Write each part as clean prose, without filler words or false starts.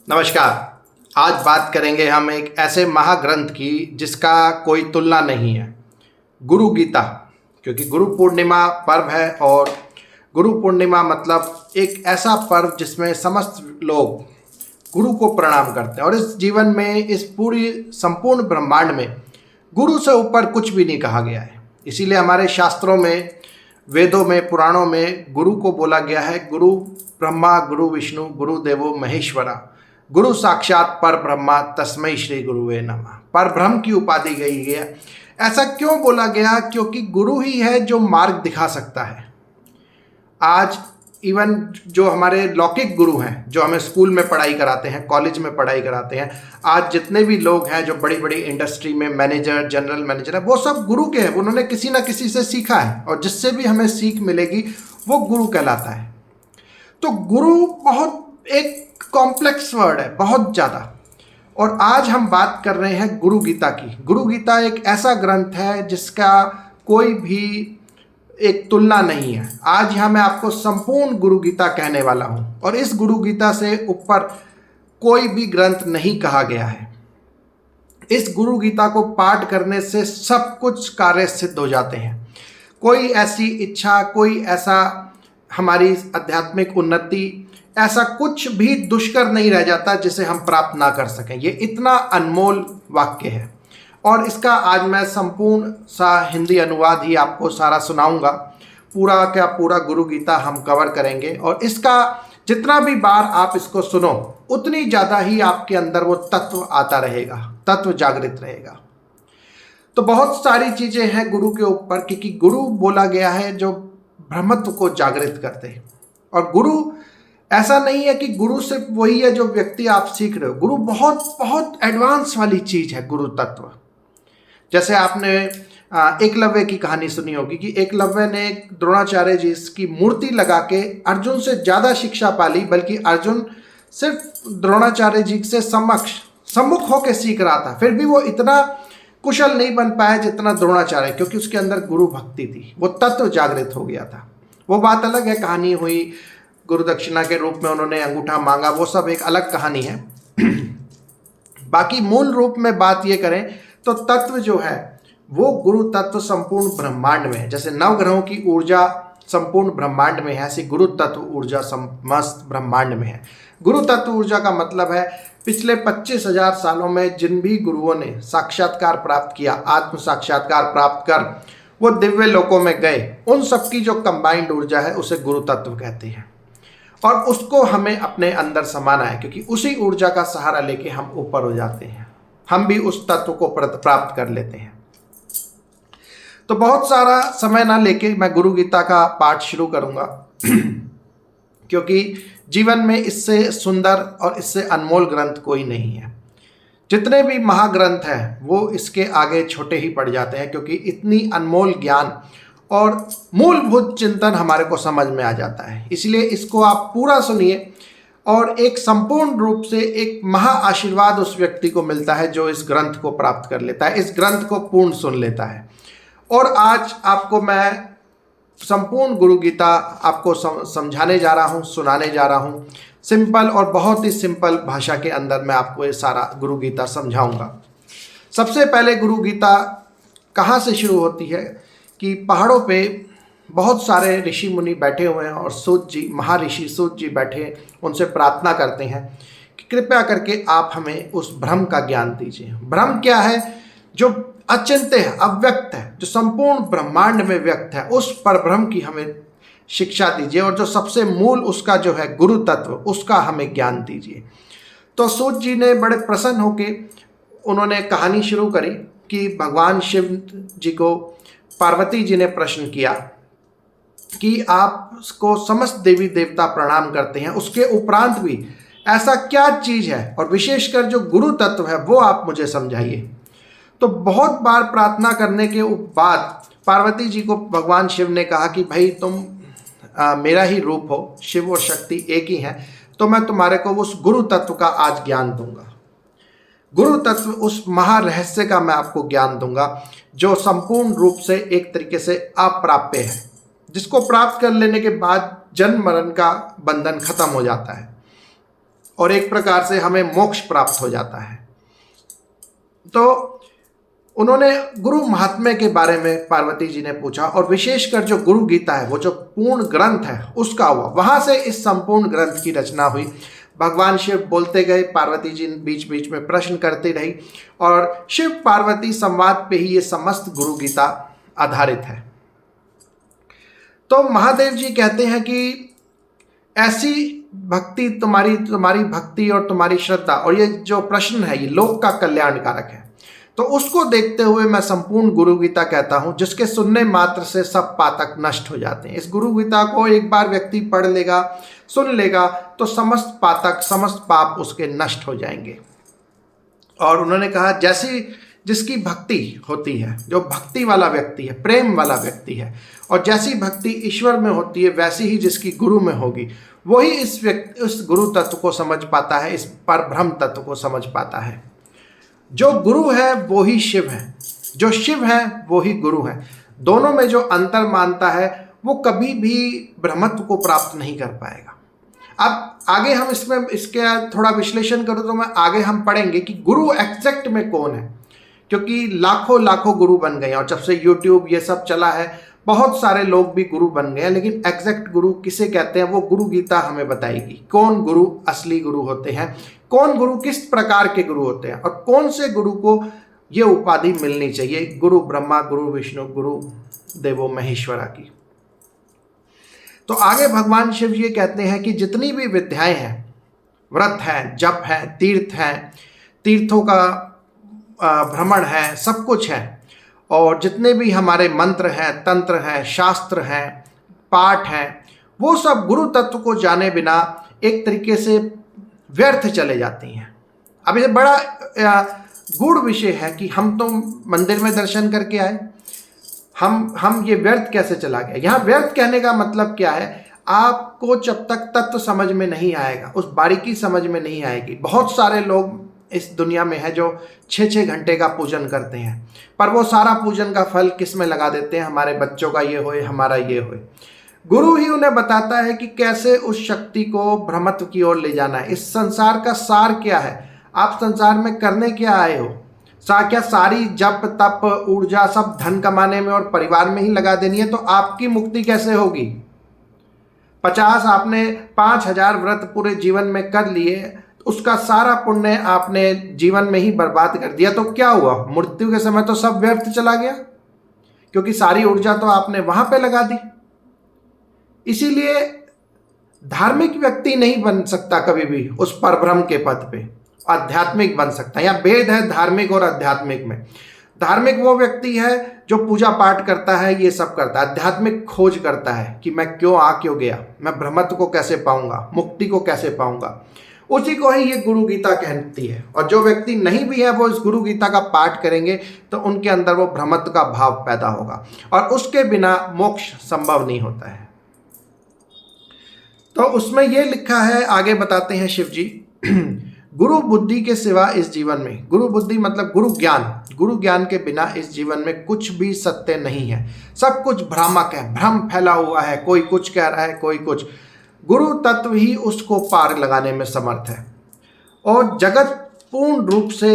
नमस्कार। आज बात करेंगे हम एक ऐसे महाग्रंथ की जिसका कोई तुलना नहीं है, गुरु गीता। क्योंकि गुरु पूर्णिमा पर्व है और गुरु पूर्णिमा मतलब एक ऐसा पर्व जिसमें समस्त लोग गुरु को प्रणाम करते हैं। और इस जीवन में, इस पूरी संपूर्ण ब्रह्मांड में गुरु से ऊपर कुछ भी नहीं कहा गया है। इसीलिए हमारे शास्त्रों में, वेदों में, पुराणों में गुरु को बोला गया है गुरु ब्रह्मा, गुरु विष्णु, गुरु देवो महेश्वरा, गुरु साक्षात पर ब्रह्मा, तस्मै श्री गुरुवे नमः। पर ब्रह्म की उपाधि गई है। ऐसा क्यों बोला गया? क्योंकि गुरु ही है जो मार्ग दिखा सकता है। आज इवन जो हमारे लौकिक गुरु हैं, जो हमें स्कूल में पढ़ाई कराते हैं, कॉलेज में पढ़ाई कराते हैं, आज जितने भी लोग हैं जो बड़ी बड़ी इंडस्ट्री में मैनेजर, जनरल मैनेजर है, वो सब गुरु के हैं। उन्होंने किसी ना किसी से सीखा है और जिससे भी हमें सीख मिलेगी वो गुरु कहलाता है। तो गुरु बहुत एक कॉम्प्लेक्स वर्ड है, बहुत ज़्यादा। और आज हम बात कर रहे हैं गुरु गीता की। गुरु गीता एक ऐसा ग्रंथ है जिसका कोई भी एक तुलना नहीं है। आज यहाँ मैं आपको संपूर्ण गुरु गीता कहने वाला हूँ और इस गुरु गीता से ऊपर कोई भी ग्रंथ नहीं कहा गया है। इस गुरु गीता को पाठ करने से सब कुछ कार्य सिद्ध हो जाते हैं। कोई ऐसी इच्छा, कोई ऐसा हमारी आध्यात्मिक उन्नति, ऐसा कुछ भी दुष्कर नहीं रह जाता जिसे हम प्राप्त ना कर सकें। ये इतना अनमोल वाक्य है और इसका आज मैं संपूर्ण सा हिंदी अनुवाद ही आपको सारा सुनाऊंगा। पूरा का पूरा गुरु गीता हम कवर करेंगे और इसका जितना भी बार आप इसको सुनो उतनी ज़्यादा ही आपके अंदर वो तत्व आता रहेगा, तत्व जागृत रहेगा। तो बहुत सारी चीज़ें हैं गुरु के ऊपर, क्योंकि गुरु बोला गया है जो ब्रह्मत्व को जागृत करते हैं। और गुरु ऐसा नहीं है कि गुरु सिर्फ वही है जो व्यक्ति आप सीख रहे हो। गुरु बहुत बहुत एडवांस वाली चीज़ है गुरु तत्व। जैसे आपने एकलव्य की कहानी सुनी होगी कि एकलव्य ने द्रोणाचार्य जी की मूर्ति लगा के अर्जुन से ज़्यादा शिक्षा पाली, बल्कि अर्जुन सिर्फ द्रोणाचार्य जी से सम्मुख होकर सीख रहा था। फिर भी वो इतना कुशल नहीं बन पाया जितना द्रोणाचार्य, क्योंकि उसके अंदर गुरु भक्ति थी, वो तत्व जागृत हो गया था। वो बात अलग है, कहानी हुई, गुरु दक्षिणा के रूप में उन्होंने अंगूठा मांगा, वो सब एक अलग कहानी है। बाकी मूल रूप में बात ये करें तो तत्व जो है वो गुरु तत्व संपूर्ण ब्रह्मांड में है। जैसे नवग्रहों की ऊर्जा संपूर्ण ब्रह्मांड में है, ऐसी गुरु तत्व ऊर्जा समस्त ब्रह्मांड में है। गुरु तत्व ऊर्जा का मतलब है पिछले 25,000 सालों में जिन भी गुरुओं ने साक्षात्कार प्राप्त किया, आत्म साक्षात्कार प्राप्त कर वो दिव्य लोकों में गए, उन सबकी जो कंबाइंड ऊर्जा है उसे गुरु तत्व कहते हैं। और उसको हमें अपने अंदर समाना है, क्योंकि उसी ऊर्जा का सहारा लेके हम ऊपर हो जाते हैं, हम भी उस तत्व को प्राप्त कर लेते हैं। तो बहुत सारा समय ना लेके मैं गुरु गीता का पाठ शुरू करूंगा, क्योंकि जीवन में इससे सुंदर और इससे अनमोल ग्रंथ कोई नहीं है। जितने भी महाग्रंथ हैं वो इसके आगे छोटे ही पड़ जाते हैं, क्योंकि इतनी अनमोल ज्ञान और मूलभूत चिंतन हमारे को समझ में आ जाता है। इसलिए इसको आप पूरा सुनिए और एक संपूर्ण रूप से एक महा आशीर्वाद उस व्यक्ति को मिलता है जो इस ग्रंथ को प्राप्त कर लेता है, इस ग्रंथ को पूर्ण सुन लेता है। और आज आपको मैं संपूर्ण गुरु गीता आपको समझाने जा रहा हूँ, सुनाने जा रहा हूँ। सिंपल और बहुत ही सिंपल भाषा के अंदर मैं आपको ये सारा गुरु गीता समझाऊंगा। सबसे पहले गुरु गीता कहाँ से शुरू होती है कि पहाड़ों पे बहुत सारे ऋषि मुनि बैठे हुए हैं और सूत जी, महर्षि सूत जी बैठे उनसे प्रार्थना करते हैं कि कृपया करके आप हमें उस ब्रह्म का ज्ञान दीजिए। ब्रह्म क्या है? जो अचिंत्य है, अव्यक्त है, जो संपूर्ण ब्रह्मांड में व्यक्त है, उस परब्रह्म की हमें शिक्षा दीजिए और जो सबसे मूल उसका जो है गुरु तत्व, उसका हमें ज्ञान दीजिए। तो सूत जी ने बड़े प्रसन्न होके उन्होंने कहानी शुरू करी कि भगवान शिव जी को पार्वती जी ने प्रश्न किया कि आपको समस्त देवी देवता प्रणाम करते हैं, उसके उपरांत भी ऐसा क्या चीज़ है और विशेषकर जो गुरु तत्व है वो आप मुझे समझाइए। तो बहुत बार प्रार्थना करने के बाद पार्वती जी को भगवान शिव ने कहा कि भाई तुम मेरा ही रूप हो, शिव और शक्ति एक ही हैं, तो मैं तुम्हारे को उस गुरु तत्व का आज ज्ञान दूंगा। गुरु तत्व उस महारहस्य का मैं आपको ज्ञान दूंगा जो संपूर्ण रूप से एक तरीके से अप्राप्य है, जिसको प्राप्त कर लेने के बाद जन्म मरण का बंधन खत्म हो जाता है। और एक प्रकार से हमें मोक्ष प्राप्त हो जाता है। तो उन्होंने गुरु महात्म्य के बारे में पार्वती जी ने पूछा, और विशेषकर जो गुरु गीता है वो जो पूर्ण ग्रंथ है उसका हुआ, वहां से इस संपूर्ण ग्रंथ की रचना हुई। भगवान शिव बोलते गए, पार्वती जी बीच बीच में प्रश्न करती रही, और शिव पार्वती संवाद पे ही ये समस्त गुरु गीता आधारित है। तो महादेव जी कहते हैं कि ऐसी भक्ति, तुम्हारी भक्ति और तुम्हारी श्रद्धा, और ये जो प्रश्न है ये लोक का कल्याणकारक है, तो उसको देखते हुए मैं संपूर्ण गुरु गीता कहता हूं, जिसके सुनने मात्र से सब पातक नष्ट हो जाते हैं। इस गुरु गीता को एक बार व्यक्ति पढ़ लेगा, सुन लेगा, तो समस्त पातक, समस्त पाप उसके नष्ट हो जाएंगे। और उन्होंने कहा जैसी जिसकी भक्ति होती है, जो भक्ति वाला व्यक्ति है, प्रेम वाला व्यक्ति है, और जैसी भक्ति ईश्वर में होती है वैसी ही जिसकी गुरु में होगी, वही इस गुरु तत्व को समझ पाता है, इस परब्रह्म तत्व को समझ पाता है। जो गुरु है वो ही शिव है, जो शिव है वो ही गुरु है। दोनों में जो अंतर मानता है वो कभी भी ब्रह्मत्व को प्राप्त नहीं कर पाएगा। अब आगे हम इसके थोड़ा विश्लेषण करूं तो मैं आगे हम पढ़ेंगे कि गुरु एग्जैक्ट में कौन है, क्योंकि लाखों लाखों गुरु बन गए, और जब से यूट्यूब ये सब चला है बहुत सारे लोग भी गुरु बन गए हैं, लेकिन एग्जैक्ट गुरु किसे कहते हैं वो गुरु गीता हमें बताएगी। कौन गुरु असली गुरु होते हैं, कौन गुरु किस प्रकार के गुरु होते हैं, और कौन से गुरु को ये उपाधि मिलनी चाहिए, गुरु ब्रह्मा, गुरु विष्णु, गुरु देवो महेश्वरा की। तो आगे भगवान शिव ये कहते हैं कि जितनी भी विद्याएं हैं, व्रत है, जप है, तीर्थ है, तीर्थों का भ्रमण है, सब कुछ है, और जितने भी हमारे मंत्र हैं, तंत्र हैं, शास्त्र हैं, पाठ हैं, वो सब गुरु तत्व को जाने बिना एक तरीके से व्यर्थ चले जाती हैं। अब ये बड़ा गूढ़ विषय है कि हम तो मंदिर में दर्शन करके आए, हम ये व्यर्थ कैसे चला गया। यहाँ व्यर्थ कहने का मतलब क्या है, आपको जब तक तत्व समझ में नहीं आएगा, उस बारीकी समझ में नहीं आएगी। बहुत सारे लोग इस दुनिया में है जो 6-6 घंटे का पूजन करते हैं, पर वो सारा पूजन का फल किस में लगा देते हैं, हमारे बच्चों का ये होए, हमारा ये होए। गुरु ही उन्हें बताता है कि कैसे उस शक्ति को ब्रह्मत्व की ओर ले जाना है। इस संसार का सार क्या है, आप संसार में करने क्या आए हो। क्या सारी जप तप ऊर्जा सब धन कमाने में और परिवार में ही लगा देनी है, तो आपकी मुक्ति कैसे होगी। 5,000 व्रत पूरे जीवन में कर लिए, उसका सारा पुण्य आपने जीवन में ही बर्बाद कर दिया, तो क्या हुआ, मृत्यु के समय तो सब व्यर्थ चला गया, क्योंकि सारी ऊर्जा तो आपने वहां पे लगा दी। इसीलिए धार्मिक व्यक्ति नहीं बन सकता कभी भी उस परब्रह्म के पद पे, आध्यात्मिक बन सकता है। यहाँ भेद है धार्मिक और आध्यात्मिक में। धार्मिक वो व्यक्ति है जो पूजा पाठ करता है, ये सब करता है। आध्यात्मिक खोज करता है कि मैं क्यों गया, मैं ब्रह्मत्व को कैसे पाऊंगा, मुक्ति को कैसे पाऊंगा। उसी को ही ये गुरु गीता कहती है। और जो व्यक्ति नहीं भी है वो इस गुरु गीता का पाठ करेंगे तो उनके अंदर वो ब्रह्मत्व का भाव पैदा होगा, और उसके बिना मोक्ष संभव नहीं होता है। तो उसमें ये लिखा है, आगे बताते हैं शिव जी, गुरु बुद्धि के सिवा इस जीवन में, गुरु बुद्धि मतलब गुरु ज्ञान के बिना इस जीवन में कुछ भी सत्य नहीं है। सब कुछ भ्रामक है, भ्रम फैला हुआ है, कोई कुछ कह रहा है, कोई कुछ। गुरु तत्व ही उसको पार लगाने में समर्थ है। और जगत पूर्ण रूप से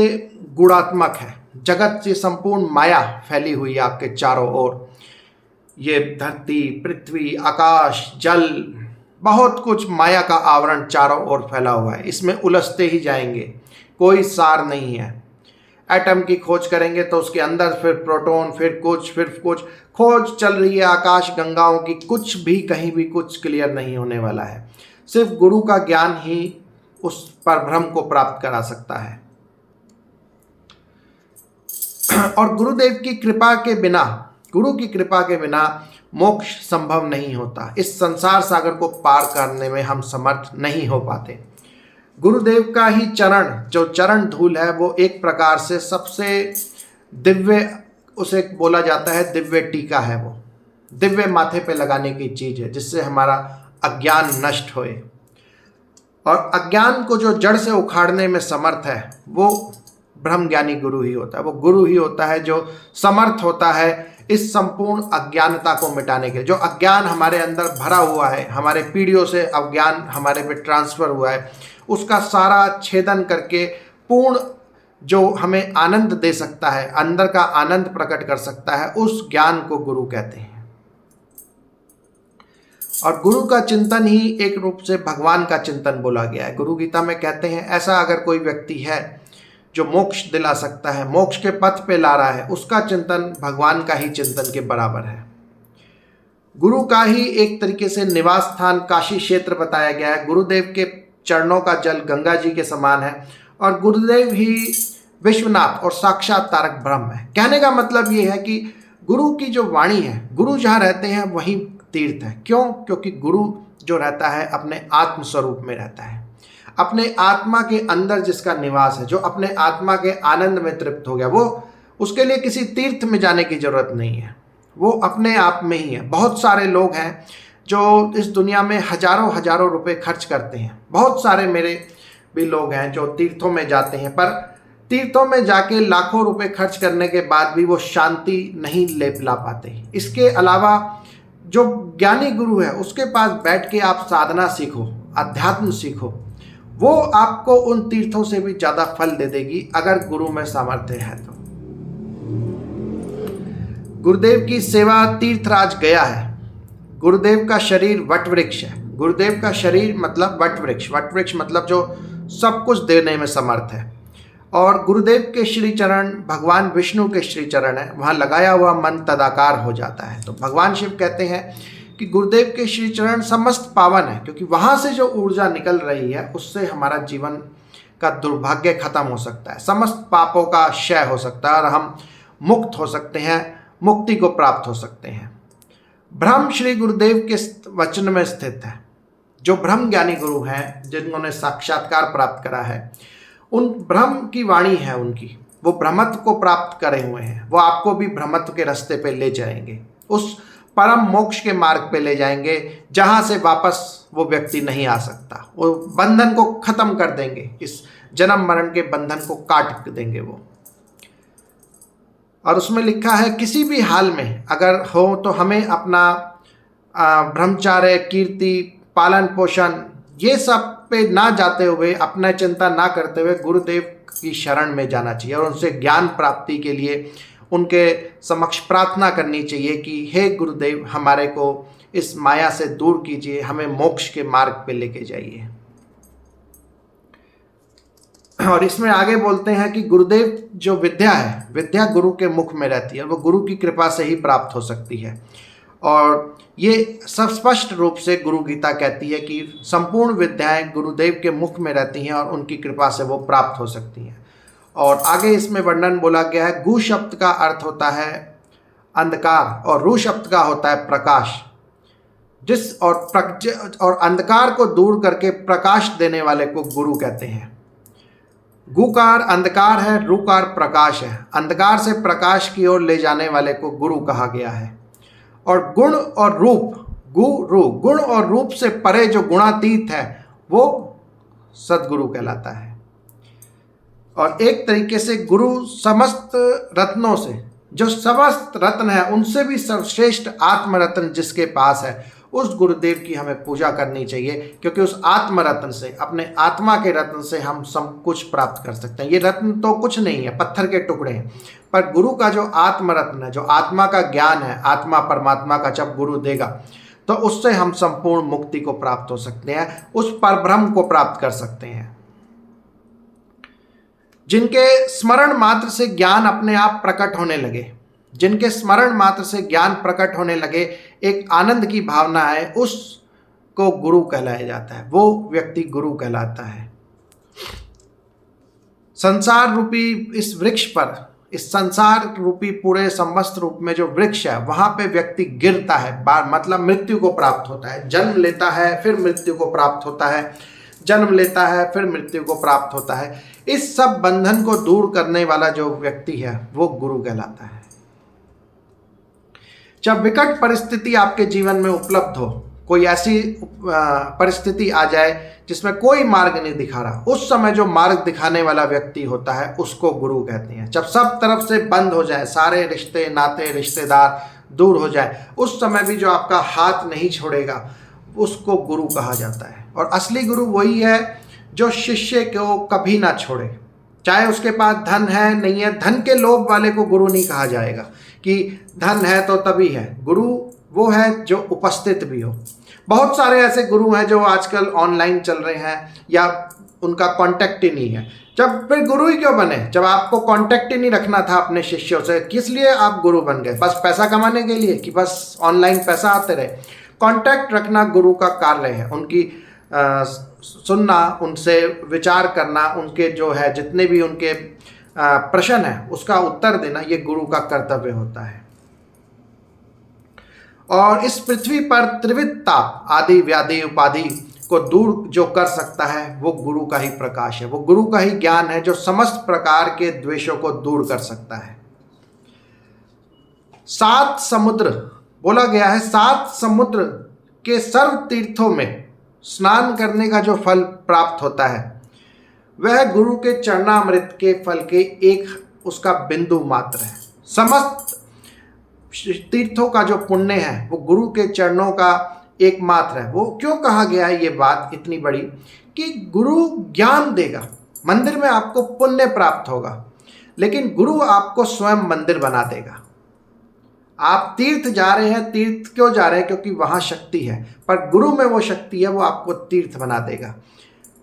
गुणात्मक है। जगत से संपूर्ण माया फैली हुई है आपके चारों ओर। ये धरती, पृथ्वी, आकाश, जल, बहुत कुछ माया का आवरण चारों ओर फैला हुआ है। इसमें उलझते ही जाएंगे, कोई सार नहीं है। एटम की खोज करेंगे तो उसके अंदर फिर प्रोटॉन, फिर कुछ खोज चल रही है आकाश गंगाओं की, कुछ भी कहीं भी कुछ क्लियर नहीं होने वाला है। सिर्फ गुरु का ज्ञान ही उस परब्रह्म को प्राप्त करा सकता है। और गुरुदेव की कृपा के बिना, गुरु की कृपा के बिना मोक्ष संभव नहीं होता। इस संसार सागर को पार करने में हम समर्थ नहीं हो पाते। गुरुदेव का ही चरण, जो चरण धूल है, वो एक प्रकार से सबसे दिव्य, उसे बोला जाता है दिव्य टीका है। वो दिव्य माथे पे लगाने की चीज है, जिससे हमारा अज्ञान नष्ट होए। और अज्ञान को जो जड़ से उखाड़ने में समर्थ है वो ब्रह्मज्ञानी गुरु ही होता है। वो गुरु ही होता है जो समर्थ होता है इस संपूर्ण अज्ञानता को मिटाने के लिए। जो अज्ञान हमारे अंदर भरा हुआ है, हमारे पीढ़ियों से अज्ञान हमारे पे ट्रांसफर हुआ है, उसका सारा छेदन करके पूर्ण जो हमें आनंद दे सकता है, अंदर का आनंद प्रकट कर सकता है, उस ज्ञान को गुरु कहते हैं। और गुरु का चिंतन ही एक रूप से भगवान का चिंतन बोला गया है। गुरु गीता में कहते हैं ऐसा अगर कोई व्यक्ति है जो मोक्ष दिला सकता है, मोक्ष के पथ पे ला रहा है, उसका चिंतन भगवान का ही चिंतन के बराबर है। गुरु का ही एक तरीके से निवास स्थान काशी क्षेत्र बताया गया है। गुरुदेव के चरणों का जल गंगा जी के समान है और गुरुदेव ही विश्वनाथ और साक्षात तारक ब्रह्म है। कहने का मतलब ये है कि गुरु की जो वाणी है, गुरु जहाँ रहते हैं वहीं तीर्थ है। क्यों? क्योंकि गुरु जो रहता है अपने आत्म स्वरूप में रहता है, अपने आत्मा के अंदर जिसका निवास है, जो अपने आत्मा के आनंद में तृप्त हो गया, वो उसके लिए किसी तीर्थ में जाने की जरूरत नहीं है, वो अपने आप में ही है। बहुत सारे लोग हैं जो इस दुनिया में हजारों हजारों रुपए खर्च करते हैं। बहुत सारे मेरे भी लोग हैं जो तीर्थों में जाते हैं, पर तीर्थों में जाके लाखों रुपए खर्च करने के बाद भी वो शांति नहीं ला पाते। इसके अलावा जो ज्ञानी गुरु है उसके पास बैठ के आप साधना सीखो, अध्यात्म सीखो, वो आपको उन तीर्थों से भी ज़्यादा फल दे देगी अगर गुरु में सामर्थ्य है तो। गुरुदेव की सेवा तीर्थराज गया है। गुरुदेव का शरीर वट वृक्ष है। गुरुदेव का शरीर मतलब वट वृक्ष, वट वृक्ष मतलब जो सब कुछ देने में समर्थ है। और गुरुदेव के श्री चरण भगवान विष्णु के श्री चरण है, वहाँ लगाया हुआ मन तदाकार हो जाता है। तो भगवान शिव कहते हैं कि गुरुदेव के श्री चरण समस्त पावन है, क्योंकि वहाँ से जो ऊर्जा निकल रही है उससे हमारा जीवन का दुर्भाग्य खत्म हो सकता है, समस्त पापों का क्षय हो सकता है और हम मुक्त हो सकते हैं, मुक्ति को प्राप्त हो सकते हैं। ब्रह्म श्री गुरुदेव के वचन में स्थित है। जो ब्रह्म ज्ञानी गुरु हैं, जिन्होंने साक्षात्कार प्राप्त करा है, उन ब्रह्म की वाणी है उनकी, वो ब्रह्मत्व को प्राप्त करे हुए हैं। वो आपको भी ब्रह्मत्व के रास्ते पे ले जाएंगे, उस परम मोक्ष के मार्ग पे ले जाएंगे जहां से वापस वो व्यक्ति नहीं आ सकता। वो बंधन को खत्म कर देंगे, इस जन्म मरण के बंधन को काट देंगे वो। और उसमें लिखा है किसी भी हाल में अगर हो तो हमें अपना ब्रह्मचार्य, कीर्ति, पालन पोषण ये सब पे ना जाते हुए, अपना चिंता ना करते हुए गुरुदेव की शरण में जाना चाहिए और उनसे ज्ञान प्राप्ति के लिए उनके समक्ष प्रार्थना करनी चाहिए कि हे गुरुदेव, हमारे को इस माया से दूर कीजिए, हमें मोक्ष के मार्ग पे लेके जाइए। और इसमें आगे बोलते हैं कि गुरुदेव जो विद्या है, विद्या गुरु के मुख में रहती है, वो गुरु की कृपा से ही प्राप्त हो सकती है। और ये सब स्पष्ट रूप से गुरु गीता कहती है कि संपूर्ण विद्याएं गुरुदेव के मुख में रहती हैं और उनकी कृपा से वो प्राप्त हो सकती हैं। और आगे इसमें वर्णन बोला गया है, गु शब्द का अर्थ होता है अंधकार और रू शब्द का होता है प्रकाश। जिस और अंधकार को दूर करके प्रकाश देने वाले को गुरु कहते हैं। गुकार अंधकार है, रूकार प्रकाश है। अंधकार से प्रकाश की ओर ले जाने वाले को गुरु कहा गया है। और गुण और रूप, गुरु गुण और रूप से परे जो गुणातीत है वो सद्गुरु कहलाता है। और एक तरीके से गुरु समस्त रत्नों से, जो समस्त रत्न है उनसे भी सर्वश्रेष्ठ आत्म रत्न जिसके पास है, उस गुरुदेव की हमें पूजा करनी चाहिए, क्योंकि उस आत्म रत्न से, अपने आत्मा के रत्न से हम सब कुछ प्राप्त कर सकते हैं। ये रत्न तो कुछ नहीं है, पत्थर के टुकड़े हैं, पर गुरु का जो आत्म रत्न है, जो आत्मा का ज्ञान है, आत्मा परमात्मा का जब गुरु देगा तो उससे हम संपूर्ण मुक्ति को प्राप्त हो सकते हैं, उस परब्रह्म को प्राप्त कर सकते हैं। जिनके स्मरण मात्र से ज्ञान अपने आप प्रकट होने लगे, जिनके स्मरण मात्र से ज्ञान प्रकट होने लगे, एक आनंद की भावना है, उसको गुरु कहलाया जाता है, वो व्यक्ति गुरु कहलाता है। संसार रूपी इस वृक्ष पर, इस संसार रूपी पूरे समस्त रूप में जो वृक्ष है, वहां पे व्यक्ति गिरता है, मतलब मृत्यु को प्राप्त होता है, जन्म लेता है फिर मृत्यु को प्राप्त होता है, जन्म लेता है फिर मृत्यु को प्राप्त होता है। इस सब बंधन को दूर करने वाला जो व्यक्ति है वो गुरु कहलाता है। जब विकट परिस्थिति आपके जीवन में उपलब्ध हो, कोई ऐसी परिस्थिति आ जाए जिसमें कोई मार्ग नहीं दिखा रहा, उस समय जो मार्ग दिखाने वाला व्यक्ति होता है उसको गुरु कहते हैं। जब सब तरफ से बंद हो जाए, सारे रिश्ते नाते रिश्तेदार दूर हो जाए, उस समय भी जो आपका हाथ नहीं छोड़ेगा उसको गुरु कहा जाता है। और असली गुरु वही है जो शिष्य को कभी ना छोड़े, चाहे उसके पास धन है नहीं है। धन के लोभ वाले को गुरु नहीं कहा जाएगा कि धन है तो तभी है। गुरु वो है जो उपस्थित भी हो। बहुत सारे ऐसे गुरु हैं जो आजकल ऑनलाइन चल रहे हैं या उनका कांटेक्ट ही नहीं है। जब फिर गुरु ही क्यों बने, जब आपको कांटेक्ट ही नहीं रखना था अपने शिष्यों से, किस लिए आप गुरु बन गए? बस पैसा कमाने के लिए कि बस ऑनलाइन पैसा आते रहे? कांटेक्ट रखना गुरु का कार्य है। उनकी सुनना, उनसे विचार करना, उनके जो है जितने भी उनके प्रश्न है उसका उत्तर देना, ये गुरु का कर्तव्य होता है। और इस पृथ्वी पर त्रिविध ताप आदि व्याधि उपाधि को दूर जो कर सकता है वो गुरु का ही प्रकाश है, वो गुरु का ही ज्ञान है जो समस्त प्रकार के द्वेषों को दूर कर सकता है। 7 समुद्र बोला गया है, 7 समुद्र के सर्व तीर्थों में स्नान करने का जो फल प्राप्त होता है वह गुरु के चरणामृत के फल के एक उसका बिंदु मात्र है। समस्त तीर्थों का जो पुण्य है वो गुरु के चरणों का एकमात्र है। वो क्यों कहा गया है ये बात इतनी बड़ी कि गुरु ज्ञान देगा, मंदिर में आपको पुण्य प्राप्त होगा, लेकिन गुरु आपको स्वयं मंदिर बना देगा। आप तीर्थ जा रहे हैं, तीर्थ क्यों जा रहे हैं? क्योंकि वहाँ शक्ति है, पर गुरु में वो शक्ति है, वो आपको तीर्थ बना देगा।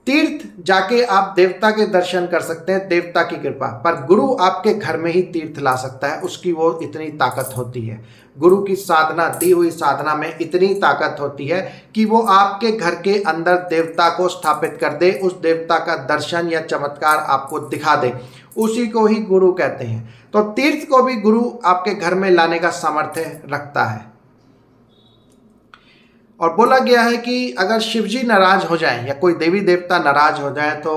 तीर्थ जाके आप देवता के दर्शन कर सकते हैं, देवता की कृपा, पर गुरु आपके घर में ही तीर्थ ला सकता है, उसकी वो इतनी ताकत होती है। गुरु की साधना, दी हुई साधना में इतनी ताकत होती है कि वो आपके घर के अंदर देवता को स्थापित कर दे, उस देवता का दर्शन या चमत्कार आपको दिखा दे, उसी को ही गुरु कहते हैं। तो तीर्थ को भी गुरु आपके घर में लाने का सामर्थ्य रखता है। और बोला गया है कि अगर शिव जी नाराज हो जाएं या कोई देवी देवता नाराज हो जाए तो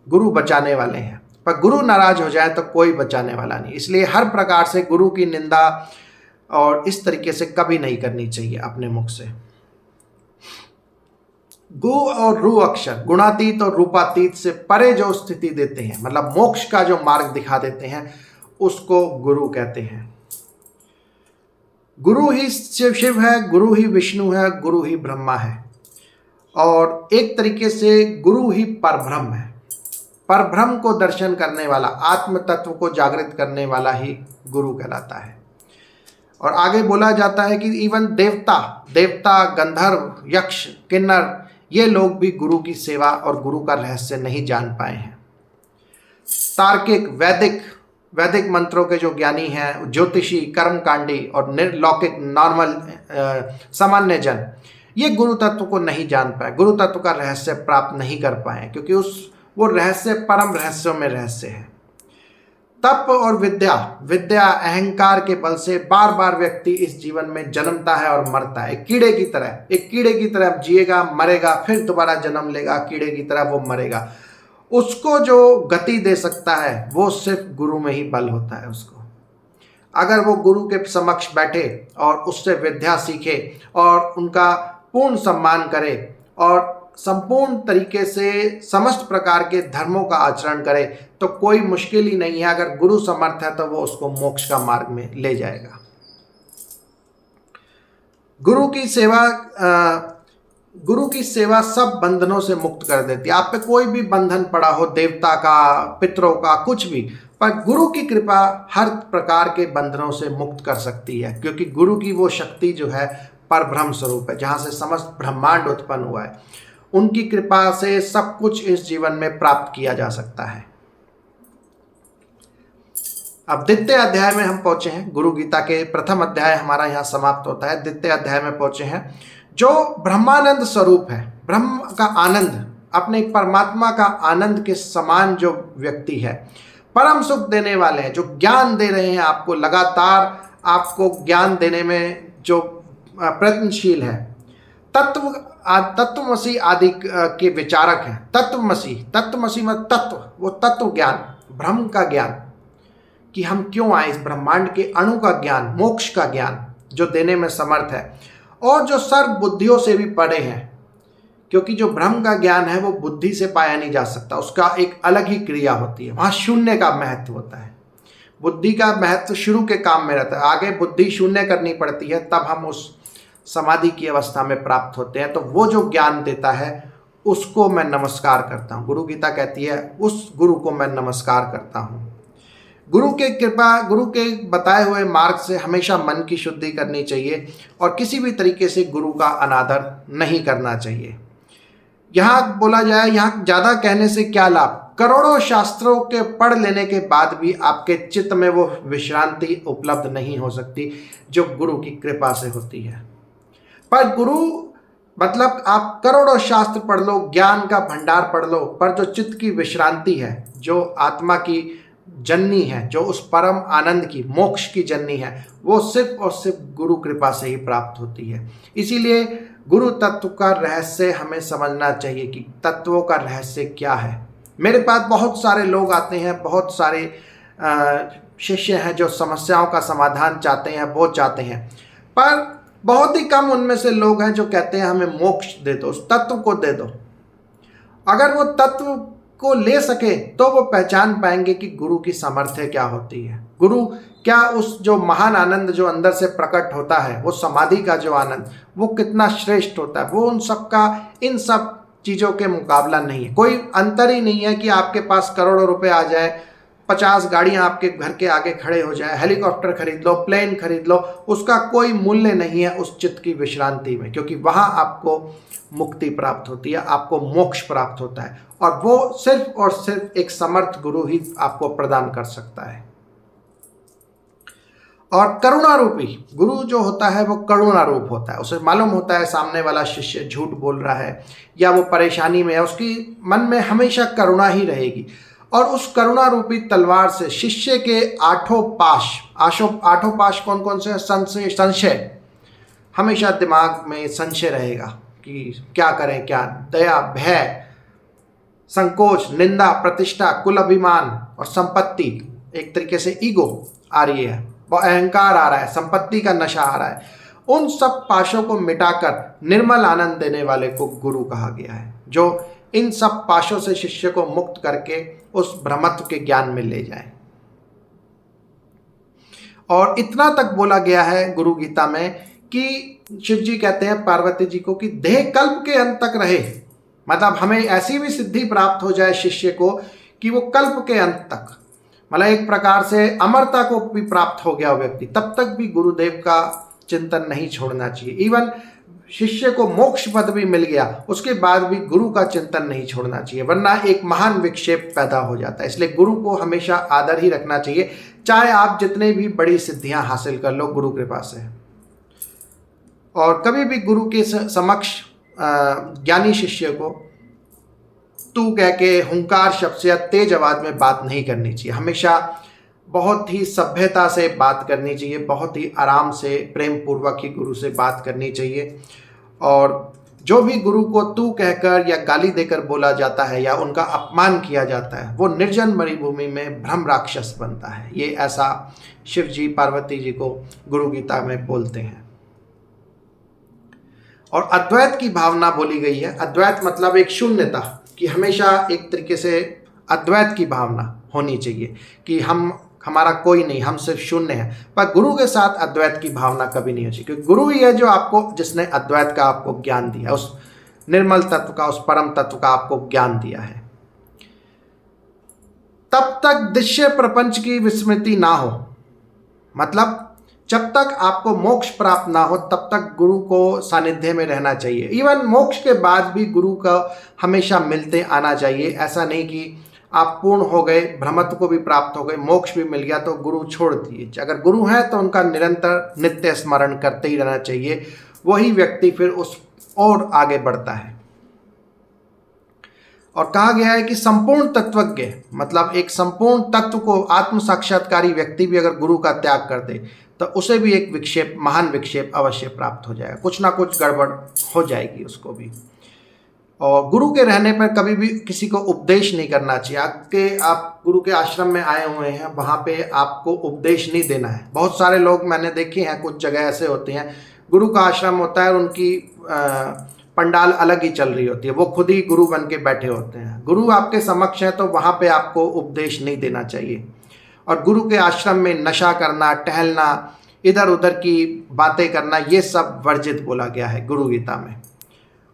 गुरु बचाने वाले हैं, पर गुरु नाराज हो जाए तो कोई बचाने वाला नहीं। इसलिए हर प्रकार से गुरु की निंदा और इस तरीके से कभी नहीं करनी चाहिए अपने मुख से। गु और रू अक्षर गुणातीत और रूपातीत से परे जो स्थिति देते हैं, मतलब मोक्ष का जो मार्ग दिखा देते हैं, उसको गुरु कहते हैं। गुरु ही शिव है, गुरु ही विष्णु है, गुरु ही ब्रह्मा है, और एक तरीके से गुरु ही परब्रह्म है। परब्रह्म को दर्शन करने वाला, आत्म तत्व को जागृत करने वाला ही गुरु कहलाता है। और आगे बोला जाता है कि इवन देवता गंधर्व यक्ष किन्नर ये लोग भी गुरु की सेवा और गुरु का रहस्य नहीं जान पाए हैं। तार्किक वैदिक मंत्रों के जो ज्ञानी हैं, ज्योतिषी, कर्मकांडी और निर्लौकिक नॉर्मल सामान्य जन, ये गुरु तत्व को नहीं जान पाए, गुरु तत्व का रहस्य प्राप्त नहीं कर पाए, क्योंकि वो रहस्य परम रहस्यों में रहस्य है। तप और विद्या अहंकार के बल से बार बार व्यक्ति इस जीवन में जन्मता है और मरता है। एक कीड़े की तरह जिएगा, मरेगा, फिर दोबारा जन्म लेगा, कीड़े की तरह वो मरेगा। उसको जो गति दे सकता है वो सिर्फ गुरु में ही बल होता है। उसको अगर वो गुरु के समक्ष बैठे और उससे विद्या सीखे और उनका पूर्ण सम्मान करे और संपूर्ण तरीके से समस्त प्रकार के धर्मों का आचरण करे, तो कोई मुश्किल ही नहीं है। अगर गुरु समर्थ है तो वो उसको मोक्ष का मार्ग में ले जाएगा। गुरु की सेवा सब बंधनों से मुक्त कर देती है। आप पे कोई भी बंधन पड़ा हो, देवता का, पितरों का, कुछ भी, पर गुरु की कृपा हर प्रकार के बंधनों से मुक्त कर सकती है, क्योंकि गुरु की वो शक्ति जो है परब्रह्म स्वरूप है, जहाँ से समस्त ब्रह्मांड उत्पन्न हुआ है। उनकी कृपा से सब कुछ इस जीवन में प्राप्त किया जा सकता है। अब द्वितीय अध्याय में हम पहुंचे हैं। गुरु गीता के प्रथम अध्याय हमारा यहाँ समाप्त होता है, द्वितीय अध्याय में पहुंचे हैं। जो ब्रह्मानंद स्वरूप है, ब्रह्म का आनंद, अपने परमात्मा का आनंद के समान जो व्यक्ति है, परम सुख देने वाले हैं, जो ज्ञान दे रहे हैं आपको, लगातार आपको ज्ञान देने में जो प्रयत्नशील है, तत्वमसी आदि के विचारक हैं। तत्वमसी में तत्व, वो तत्व ज्ञान, ब्रह्म का ज्ञान कि हम क्यों आए, इस ब्रह्मांड के अणु का ज्ञान, मोक्ष का ज्ञान जो देने में समर्थ है। और जो सर्व बुद्धियों से भी परे हैं, क्योंकि जो ब्रह्म का ज्ञान है वो बुद्धि से पाया नहीं जा सकता, उसका एक अलग ही क्रिया होती है। वहाँ शून्य का महत्व होता है। बुद्धि का महत्व शुरू के काम में रहता है, आगे बुद्धि शून्य करनी पड़ती है, तब हम उस समाधि की अवस्था में प्राप्त होते हैं। तो वो जो ज्ञान देता है उसको मैं नमस्कार करता हूँ। गुरु गीता कहती है उस गुरु को मैं नमस्कार करता हूँ। गुरु के कृपा, गुरु के बताए हुए मार्ग से हमेशा मन की शुद्धि करनी चाहिए और किसी भी तरीके से गुरु का अनादर नहीं करना चाहिए। यहाँ बोला जाए, यहाँ ज़्यादा कहने से क्या लाभ, करोड़ों शास्त्रों के पढ़ लेने के बाद भी आपके चित्त में वो विश्रांति उपलब्ध नहीं हो सकती जो गुरु की कृपा से होती है। पर गुरु मतलब आप करोड़ों शास्त्र पढ़ लो, ज्ञान का भंडार पढ़ लो, पर जो चित्त की विश्रांति है, जो आत्मा की जननी है, जो उस परम आनंद की, मोक्ष की जननी है, वो सिर्फ और सिर्फ गुरु कृपा से ही प्राप्त होती है। इसीलिए गुरु तत्व का रहस्य हमें समझना चाहिए कि तत्वों का रहस्य क्या है। मेरे पास बहुत सारे लोग आते हैं, बहुत सारे शिष्य हैं जो समस्याओं का समाधान चाहते हैं, वो चाहते हैं, पर बहुत ही कम उनमें से लोग हैं जो कहते हैं हमें मोक्ष दे दो, उस तत्व को दे दो। अगर वो तत्व को ले सके तो वो पहचान पाएंगे कि गुरु की सामर्थ्य क्या होती है। गुरु क्या, उस जो महान आनंद जो अंदर से प्रकट होता है, वो समाधि का जो आनंद, वो कितना श्रेष्ठ होता है। वो उन सब का, इन सब चीज़ों के मुकाबला नहीं है। कोई अंतर ही नहीं है कि आपके पास करोड़ों रुपए आ जाए, 50 गाड़ियां आपके घर के आगे खड़े हो जाए, हेलीकॉप्टर खरीद लो, प्लेन खरीद लो, उसका कोई मूल्य नहीं है उस चित्त की विश्रांति में, क्योंकि वहाँ आपको मुक्ति प्राप्त होती है, आपको मोक्ष प्राप्त होता है, और वो सिर्फ और सिर्फ एक समर्थ गुरु ही आपको प्रदान कर सकता है। और करुणा रूपी गुरु जो होता है वो करुणा रूप होता है। उसे मालूम होता है सामने वाला शिष्य झूठ बोल रहा है या वो परेशानी में है, उसकी मन में हमेशा करुणा ही रहेगी, और उस करुणा रूपी तलवार से शिष्य के आठों पाश कौन कौन से? संशय, हमेशा दिमाग में संशय रहेगा कि क्या करें क्या, दया, भय, संकोच, निंदा, प्रतिष्ठा, कुल अभिमान और संपत्ति, एक तरीके से ईगो आ रही है, वो अहंकार आ रहा है, संपत्ति का नशा आ रहा है। उन सब पाशों को मिटाकर निर्मल आनंद देने वाले को गुरु कहा गया है, जो इन सब पाशों से शिष्य को मुक्त करके उस ब्रह्मत्व के ज्ञान में ले जाए। और इतना तक बोला गया है गुरु गीता में कि शिव जी कहते हैं पार्वती जी को कि देह कल्प के अंत तक रहे, मतलब हमें ऐसी भी सिद्धि प्राप्त हो जाए शिष्य को कि वो कल्प के अंत तक, मतलब एक प्रकार से अमरता को भी प्राप्त हो गया व्यक्ति, तब तक भी गुरुदेव का चिंतन नहीं छोड़ना चाहिए। इवन शिष्य को मोक्ष पद भी मिल गया, उसके बाद भी गुरु का चिंतन नहीं छोड़ना चाहिए, वरना एक महान विक्षेप पैदा हो जाता है। इसलिए गुरु को हमेशा आदर ही रखना चाहिए, चाहे आप जितने भी बड़ी सिद्धियां हासिल कर लो गुरु कृपा से। और कभी भी गुरु के समक्ष ज्ञानी शिष्य को तू कह के हुंकार शब्द से या तेज आवाज में बात नहीं करनी चाहिए। हमेशा बहुत ही सभ्यता से बात करनी चाहिए, बहुत ही आराम से प्रेम पूर्वक ही गुरु से बात करनी चाहिए। और जो भी गुरु को तू कहकर या गाली देकर बोला जाता है या उनका अपमान किया जाता है, वो निर्जन मरुभूमि में भ्रम राक्षस बनता है। ये ऐसा शिव जी पार्वती जी को गुरु गीता में बोलते हैं। और अद्वैत की भावना बोली गई है। अद्वैत मतलब एक शून्यता, कि हमेशा एक तरीके से अद्वैत की भावना होनी चाहिए कि हमारा कोई नहीं, हम सिर्फ शून्य हैं। पर गुरु के साथ अद्वैत की भावना कभी नहीं होनी चाहिए, क्योंकि गुरु ही है जो आपको, जिसने अद्वैत का आपको ज्ञान दिया, उस निर्मल तत्व का, उस परम तत्व का आपको ज्ञान दिया है। तब तक दृश्य प्रपंच की विस्मृति ना हो, मतलब जब तक आपको मोक्ष प्राप्त ना हो तब तक गुरु को सानिध्य में रहना चाहिए। इवन मोक्ष के बाद भी गुरु का हमेशा मिलते आना चाहिए। ऐसा नहीं कि आप पूर्ण हो गए, ब्रह्मत्व को भी प्राप्त हो गए, मोक्ष भी मिल गया तो गुरु छोड़ दिए। अगर गुरु है तो उनका निरंतर नित्य स्मरण करते ही रहना चाहिए, वही व्यक्ति फिर उस और आगे बढ़ता है। और कहा गया है कि संपूर्ण तत्वज्ञ, मतलब एक संपूर्ण तत्व को आत्म साक्षात्कारी व्यक्ति भी अगर गुरु का त्याग कर दे तो उसे भी एक विक्षेप, महान विक्षेप अवश्य प्राप्त हो जाएगा, कुछ ना कुछ गड़बड़ हो जाएगी उसको भी। और गुरु के रहने पर कभी भी किसी को उपदेश नहीं करना चाहिए। आप गुरु के आश्रम में आए हुए हैं, वहाँ पे आपको उपदेश नहीं देना है। बहुत सारे लोग मैंने देखे हैं, कुछ जगह ऐसे होते हैं गुरु का आश्रम होता है और उनकी पंडाल अलग ही चल रही होती है, वो खुद ही गुरु बन के बैठे होते हैं। गुरु आपके समक्ष है तो वहाँ पे आपको उपदेश नहीं देना चाहिए। और गुरु के आश्रम में नशा करना, टहलना, इधर उधर की बातें करना, ये सब वर्जित बोला गया है गुरु गीता में।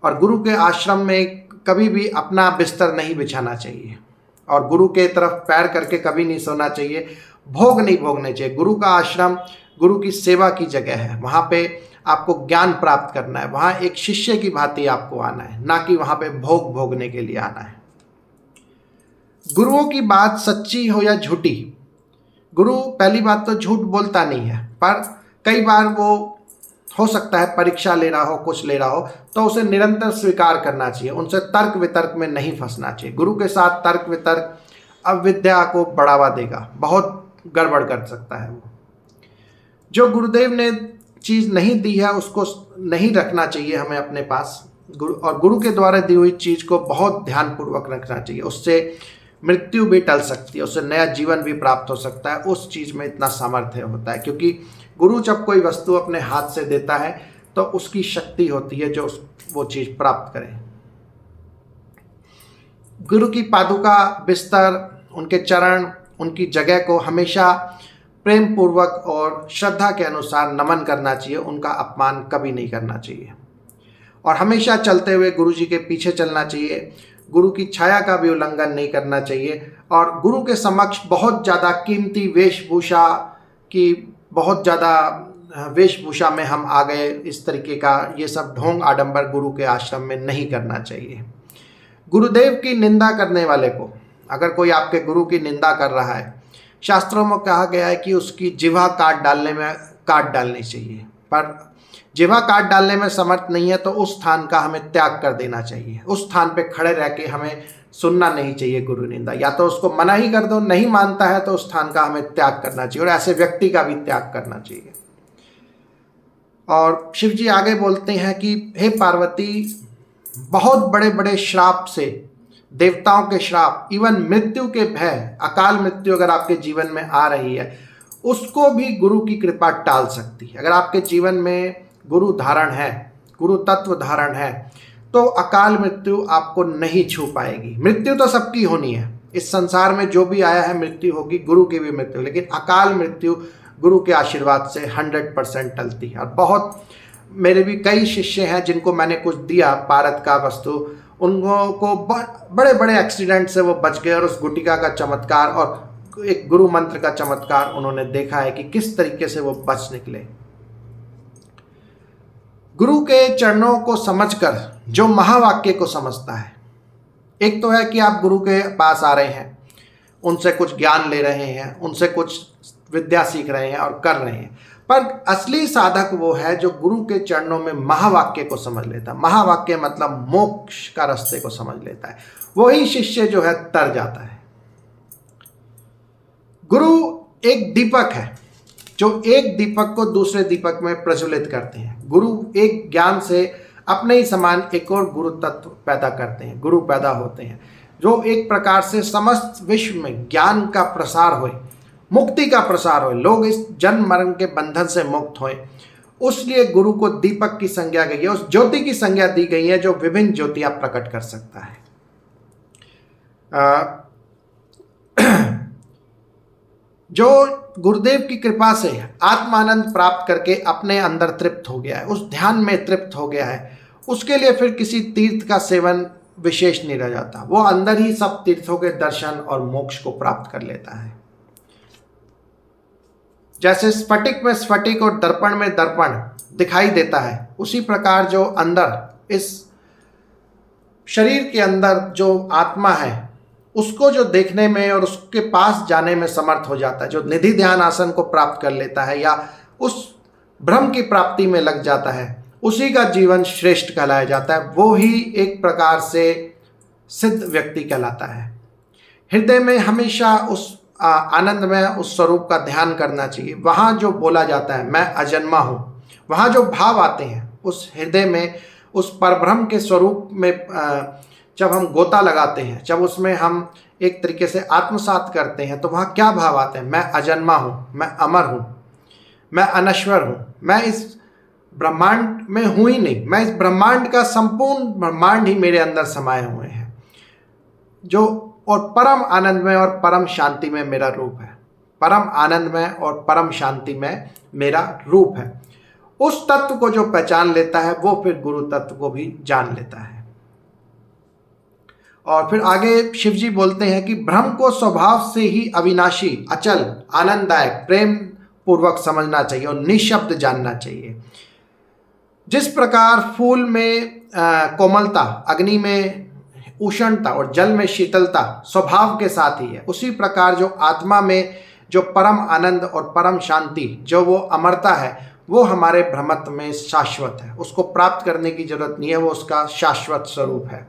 और गुरु के आश्रम में कभी भी अपना बिस्तर नहीं बिछाना चाहिए और गुरु के तरफ पैर करके कभी नहीं सोना चाहिए, भोग नहीं भोगने चाहिए। गुरु का आश्रम गुरु की सेवा की जगह है, वहाँ पे आपको ज्ञान प्राप्त करना है, वहाँ एक शिष्य की भांति आपको आना है, ना कि वहाँ पे भोग भोगने के लिए आना है। गुरुओं की बात सच्ची हो या झूठी, गुरु पहली बात तो झूठ बोलता नहीं है, पर कई बार वो हो सकता है परीक्षा ले रहा हो, कुछ ले रहा हो, तो उसे निरंतर स्वीकार करना चाहिए, उनसे तर्क वितर्क में नहीं फंसना चाहिए। गुरु के साथ तर्क वितर्क अविद्या को बढ़ावा देगा, बहुत गड़बड़ कर सकता है वो। जो गुरुदेव ने चीज़ नहीं दी है उसको नहीं रखना चाहिए हमें अपने पास। और गुरु के द्वारा दी हुई चीज़ को बहुत ध्यानपूर्वक रखना चाहिए, उससे मृत्यु भी टल सकती है, उससे नया जीवन भी प्राप्त हो सकता है। उस चीज़ में इतना सामर्थ्य होता है, क्योंकि गुरु जब कोई वस्तु अपने हाथ से देता है तो उसकी शक्ति होती है जो वो चीज़ प्राप्त करे। गुरु की पादुका, बिस्तर, उनके चरण, उनकी जगह को हमेशा प्रेम पूर्वक और श्रद्धा के अनुसार नमन करना चाहिए, उनका अपमान कभी नहीं करना चाहिए। और हमेशा चलते हुए गुरु जी के पीछे चलना चाहिए, गुरु की छाया का भी उल्लंघन नहीं करना चाहिए। और गुरु के समक्ष बहुत ज़्यादा कीमती वेशभूषा की, बहुत ज़्यादा वेशभूषा में हम आ गए, इस तरीके का ये सब ढोंग आडंबर गुरु के आश्रम में नहीं करना चाहिए। गुरुदेव की निंदा करने वाले को, अगर कोई आपके गुरु की निंदा कर रहा है, शास्त्रों में कहा गया है कि उसकी जिह्वा काट डालनी चाहिए, पर जिह्वा काट डालने में समर्थ नहीं है तो उस स्थान का हमें त्याग कर देना चाहिए। उस स्थान पे खड़े रह के हमें सुनना नहीं चाहिए गुरु निंदा, या तो उसको मना ही कर दो, नहीं मानता है तो उस स्थान का हमें त्याग करना चाहिए और ऐसे व्यक्ति का भी त्याग करना चाहिए। और शिव जी आगे बोलते हैं कि हे पार्वती, बहुत बड़े बड़े श्राप से, देवताओं के श्राप, इवन मृत्यु के भय, अकाल मृत्यु अगर आपके जीवन में आ रही है, उसको भी गुरु की कृपा टाल सकती है। अगर आपके जीवन में गुरु धारण है, गुरु तत्व धारण है, तो अकाल मृत्यु आपको नहीं छू पाएगी। मृत्यु तो सबकी होनी है, इस संसार में जो भी आया है मृत्यु होगी, गुरु की भी मृत्यु, लेकिन अकाल मृत्यु गुरु के आशीर्वाद से 100% टलती है। और बहुत मेरे भी कई शिष्य हैं जिनको मैंने कुछ दिया पारद का वस्तु, उनको बड़े बड़े एक्सीडेंट से वो बच गए, और उस गुटिका का चमत्कार और एक गुरु मंत्र का चमत्कार उन्होंने देखा है कि किस तरीके से वो बच निकले। गुरु के चरणों को समझकर जो महावाक्य को समझता है, एक तो है कि आप गुरु के पास आ रहे हैं, उनसे कुछ ज्ञान ले रहे हैं, उनसे कुछ विद्या सीख रहे हैं और कर रहे हैं, पर असली साधक वो है जो गुरु के चरणों में महावाक्य को समझ लेता है। महावाक्य मतलब मोक्ष का रास्ते को समझ लेता है, वही शिष्य जो है तर जाता है। गुरु एक दीपक है जो एक दीपक को दूसरे दीपक में प्रज्वलित करते हैं। गुरु एक ज्ञान से अपने ही समान एक और गुरु तत्व पैदा करते हैं, गुरु पैदा होते हैं जो एक प्रकार से समस्त विश्व में ज्ञान का प्रसार होए, मुक्ति का प्रसार होए, लोग इस जन्म मरण के बंधन से मुक्त होए। उसलिए गुरु को दीपक की संज्ञा गई है, उस ज्योति की संज्ञा दी गई है जो विभिन्न ज्योतियां प्रकट कर सकता है। जो गुरुदेव की कृपा से आत्मानंद प्राप्त करके अपने अंदर तृप्त हो गया है, उस ध्यान में तृप्त हो गया है, उसके लिए फिर किसी तीर्थ का सेवन विशेष नहीं रह जाता। वो अंदर ही सब तीर्थों के दर्शन और मोक्ष को प्राप्त कर लेता है। जैसे स्फटिक में स्फटिक और दर्पण में दर्पण दिखाई देता है, उसी प्रकार जो अंदर इस शरीर के अंदर जो आत्मा है उसको जो देखने में और उसके पास जाने में समर्थ हो जाता है, जो निधि ध्यान आसन को प्राप्त कर लेता है या उस ब्रह्म की प्राप्ति में लग जाता है, उसी का जीवन श्रेष्ठ कहलाया जाता है। वो ही एक प्रकार से सिद्ध व्यक्ति कहलाता है। हृदय में हमेशा उस आनंद में उस स्वरूप का ध्यान करना चाहिए। वहाँ जो बोला जाता है मैं अजन्मा हूँ, वहाँ जो भाव आते हैं उस हृदय में, उस परब्रह्म के स्वरूप में जब हम गोता लगाते हैं, जब उसमें हम एक तरीके से आत्मसात करते हैं, तो वहाँ क्या भाव आते हैं? मैं अजन्मा हूँ, मैं अमर हूँ, मैं अनश्वर हूँ, मैं इस ब्रह्मांड में हूँ ही नहीं, मैं इस ब्रह्मांड का संपूर्ण ब्रह्मांड ही मेरे अंदर समाये हुए हैं, जो और परम आनंद में और परम शांति में मेरा रूप है। परम आनंद में और परम शांति में मेरा रूप है। उस तत्व को जो पहचान लेता है वो फिर गुरु तत्व को भी जान लेता है। और फिर आगे शिव जी बोलते हैं कि ब्रह्म को स्वभाव से ही अविनाशी, अचल, आनंददायक, प्रेम पूर्वक समझना चाहिए और निःशब्द जानना चाहिए। जिस प्रकार फूल में कोमलता, अग्नि में उष्णता और जल में शीतलता स्वभाव के साथ ही है, उसी प्रकार जो आत्मा में जो परम आनंद और परम शांति, जो वो अमरता है, वो हमारे ब्रह्मत्व में शाश्वत है। उसको प्राप्त करने की जरूरत नहीं है, वो उसका शाश्वत स्वरूप है।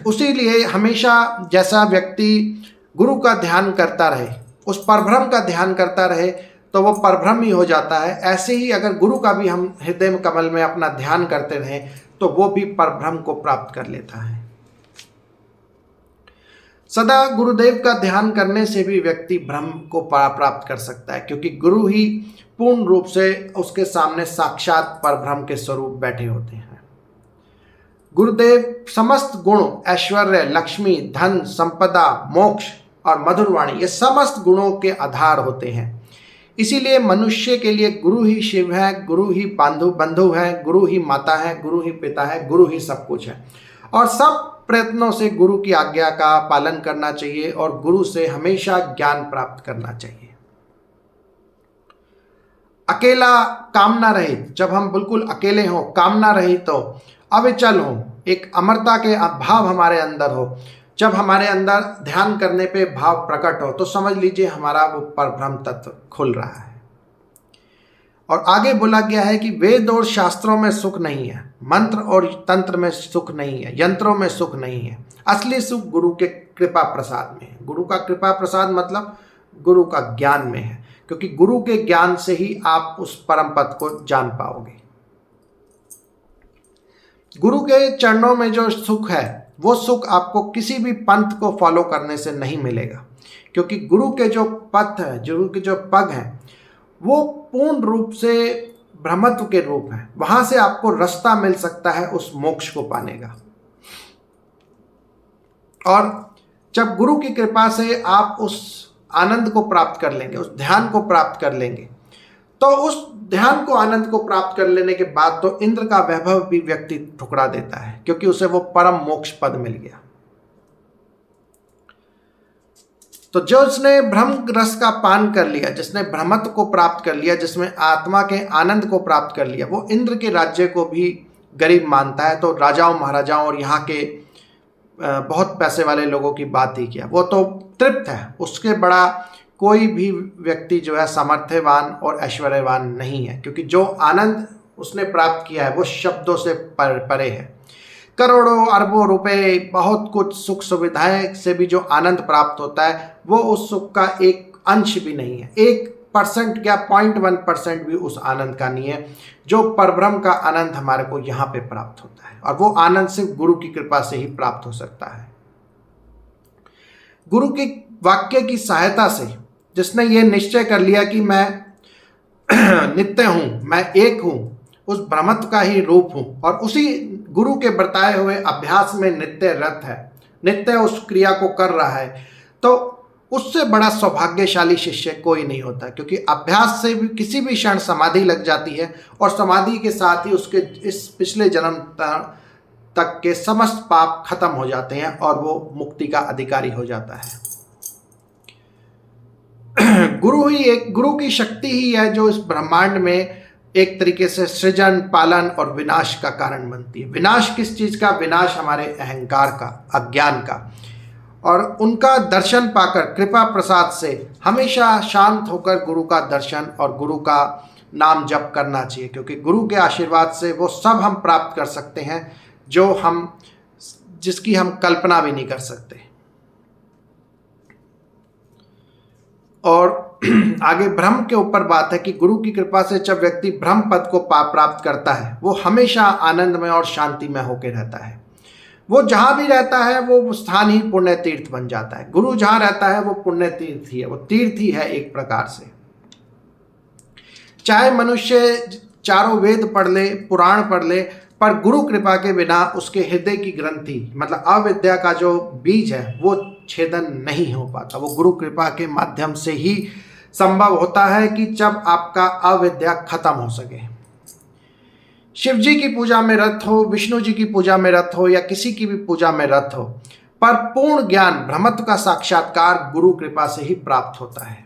उसीलिए हमेशा जैसा व्यक्ति गुरु का ध्यान करता रहे, उस परब्रह्म का ध्यान करता रहे, तो वो परब्रह्म ही हो जाता है। ऐसे ही अगर गुरु का भी हम हृदय कमल में अपना ध्यान करते रहें तो वो भी परब्रह्म को प्राप्त कर लेता है। सदा गुरुदेव का ध्यान करने से भी व्यक्ति ब्रह्म को प्राप्त कर सकता है, क्योंकि गुरु ही पूर्ण रूप से उसके सामने साक्षात परब्रह्म के स्वरूप बैठे होते हैं। गुरुदेव समस्त गुण, ऐश्वर्य, लक्ष्मी, धन, संपदा, मोक्ष और मधुरवाणी, ये समस्त गुणों के आधार होते हैं। इसीलिए मनुष्य के लिए गुरु ही शिव है, गुरु ही बंधु है, गुरु ही माता है, गुरु ही पिता है, गुरु ही सब कुछ है। और सब प्रयत्नों से गुरु की आज्ञा का पालन करना चाहिए और गुरु से हमेशा ज्ञान प्राप्त करना चाहिए। अकेला कामना रहित, जब हम बिल्कुल अकेले हों, कामना रहित तो अविचल हो, एक अमरता के भाव हमारे अंदर हो, जब हमारे अंदर ध्यान करने पे भाव प्रकट हो, तो समझ लीजिए हमारा वो परब्रह्म तत्व खुल रहा है। और आगे बोला गया है कि वेद और शास्त्रों में सुख नहीं है, मंत्र और तंत्र में सुख नहीं है, यंत्रों में सुख नहीं है। असली सुख गुरु के कृपा प्रसाद में है। गुरु का कृपा प्रसाद मतलब गुरु का ज्ञान में है, क्योंकि गुरु के ज्ञान से ही आप उस परम पद को जान पाओगे। गुरु के चरणों में जो सुख है, वो सुख आपको किसी भी पंथ को फॉलो करने से नहीं मिलेगा, क्योंकि गुरु के जो पथ है, गुरु के जो पग हैं, वो पूर्ण रूप से ब्रह्मत्व के रूप है। वहां से आपको रास्ता मिल सकता है उस मोक्ष को पाने का। और जब गुरु की कृपा से आप उस आनंद को प्राप्त कर लेंगे, उस ध्यान को प्राप्त कर लेंगे, तो उस ध्यान को, आनंद को प्राप्त कर लेने के बाद तो इंद्र का वैभव भी व्यक्ति ठुकरा देता है, क्योंकि उसे वो परम मोक्ष पद मिल गया। तो जो उसने ब्रह्म रस का पान कर लिया, जिसने ब्रह्मत्व को प्राप्त कर लिया, जिसमें आत्मा के आनंद को प्राप्त कर लिया, वो इंद्र के राज्य को भी गरीब मानता है। तो राजाओं, महाराजाओं और यहाँ के बहुत पैसे वाले लोगों की बात ही किया, वो तो तृप्त है। उसके बड़ा कोई भी व्यक्ति जो है सामर्थ्यवान और ऐश्वर्यवान नहीं है, क्योंकि जो आनंद उसने प्राप्त किया है वो शब्दों से परे है। करोड़ों अरबों रुपए, बहुत कुछ सुख सुविधाएं से भी जो आनंद प्राप्त होता है, वो उस सुख का एक अंश भी नहीं है। 1% क्या 0.1% भी उस आनंद का नहीं है, जो परब्रह्म का आनंद हमारे को यहाँ पे प्राप्त होता है। और वो आनंद सिर्फ गुरु की कृपा से ही प्राप्त हो सकता है। गुरु के वाक्य की सहायता से जिसने ये निश्चय कर लिया कि मैं नित्य हूँ, मैं एक हूँ, उस ब्रह्मत्व का ही रूप हूँ, और उसी गुरु के बताए हुए अभ्यास में नित्य रत है, नित्य उस क्रिया को कर रहा है, तो उससे बड़ा सौभाग्यशाली शिष्य कोई नहीं होता। क्योंकि अभ्यास से भी किसी भी क्षण समाधि लग जाती है, और समाधि के साथ ही उसके इस पिछले जन्म तक के समस्त पाप खत्म हो जाते हैं और वो मुक्ति का अधिकारी हो जाता है। गुरु की शक्ति ही है जो इस ब्रह्मांड में एक तरीके से सृजन, पालन और विनाश का कारण बनती है। विनाश किस चीज का? विनाश हमारे अहंकार का, अज्ञान का। और उनका दर्शन पाकर कृपा प्रसाद से हमेशा शांत होकर गुरु का दर्शन और गुरु का नाम जप करना चाहिए, क्योंकि गुरु के आशीर्वाद से वो सब हम प्राप्त कर सकते हैं जिसकी हम कल्पना भी नहीं कर सकते। और आगे ब्रह्म के ऊपर बात है कि गुरु की कृपा से जब व्यक्ति ब्रह्म पद को प्राप्त करता है, वो हमेशा आनंदमय और शांतिमय होकर रहता है। वो जहाँ भी रहता है वो स्थान ही पुण्य तीर्थ बन जाता है। गुरु जहाँ रहता है वो पुण्य तीर्थ ही है, वो तीर्थ ही है एक प्रकार से। चाहे मनुष्य चारों वेद पढ़ ले, पुराण पढ़ ले, पर गुरु कृपा के बिना उसके हृदय की ग्रंथि मतलब अविद्या का जो बीज है वो छेदन नहीं हो पाता। वो गुरु कृपा के माध्यम से ही संभव होता है कि जब आपका अविद्या खत्म हो सके। शिव जी की पूजा में रत हो, विष्णु जी की पूजा में रत हो या किसी की भी पूजा में रत हो, पर पूर्ण ज्ञान ब्रह्मत्व का साक्षात्कार गुरु कृपा से ही प्राप्त होता है।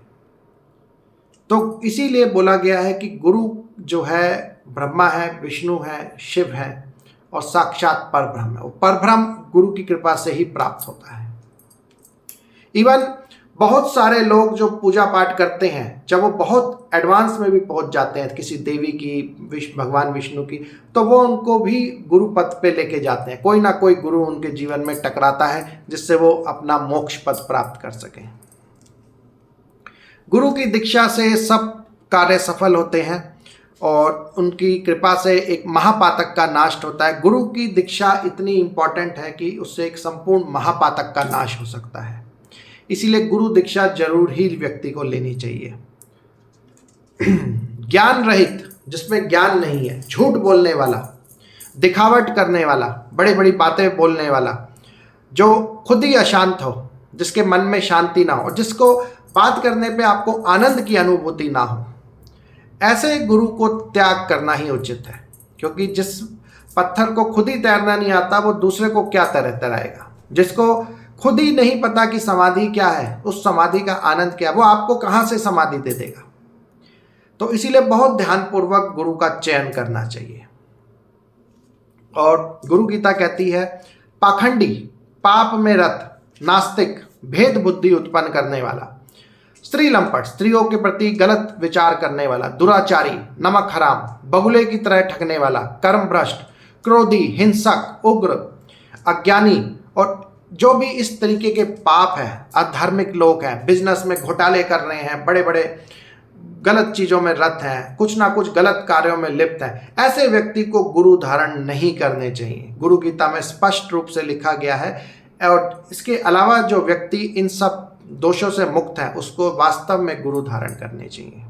तो इसीलिए बोला गया है कि गुरु जो है ब्रह्मा है, विष्णु है, शिव है और साक्षात परब्रह्म है। वो परब्रह्म गुरु की कृपा से ही प्राप्त होता है। इवन बहुत सारे लोग जो पूजा पाठ करते हैं, जब वो बहुत एडवांस में भी पहुंच जाते हैं किसी देवी की, भगवान विष्णु की, तो वो उनको भी गुरु पद पे लेके जाते हैं। कोई ना कोई गुरु उनके जीवन में टकराता है जिससे वो अपना मोक्ष पद प्राप्त कर सकें। गुरु की दीक्षा से सब कार्य सफल होते हैं और उनकी कृपा से एक महापातक का नाश होता है। गुरु की दीक्षा इतनी इंपॉर्टेंट है कि उससे एक संपूर्ण महापातक का नाश हो सकता है। इसीलिए गुरु दीक्षा जरूर ही व्यक्ति को लेनी चाहिए। ज्ञान रहित, जिसमें ज्ञान नहीं है, झूठ बोलने वाला, दिखावट करने वाला, बड़ी बड़ी बातें बोलने वाला, जो खुद ही अशांत हो, जिसके मन में शांति ना हो, जिसको बात करने पे आपको आनंद की अनुभूति ना हो, ऐसे गुरु को त्याग करना ही उचित है। क्योंकि जिस पत्थर को खुद ही तैरना नहीं आता वो दूसरे को क्या तैराएगा। जिसको खुद ही नहीं पता कि समाधि क्या है, उस समाधि का आनंद क्या है, वो आपको कहाँ से समाधि दे देगा। तो इसीलिए बहुत ध्यानपूर्वक गुरु का चयन करना चाहिए। और गुरु गीता कहती है, पाखंडी, पाप में रत, नास्तिक, भेद बुद्धि उत्पन्न करने वाला, स्त्री लंपट, स्त्रियों के प्रति गलत विचार करने वाला, दुराचारी, नमक हराम, बगुले की तरह ठगने वाला, कर्म भ्रष्ट, क्रोधी, हिंसक, उग्र, अज्ञानी और जो भी इस तरीके के पाप है, अधार्मिक लोग हैं, बिजनेस में घोटाले कर रहे हैं, बड़े बड़े गलत चीज़ों में रत हैं, कुछ ना कुछ गलत कार्यों में लिप्त हैं, ऐसे व्यक्ति को गुरु धारण नहीं करने चाहिए। गुरु गीता में स्पष्ट रूप से लिखा गया है। और इसके अलावा जो व्यक्ति इन सब दोषों से मुक्त है उसको वास्तव में गुरु धारण करने चाहिए।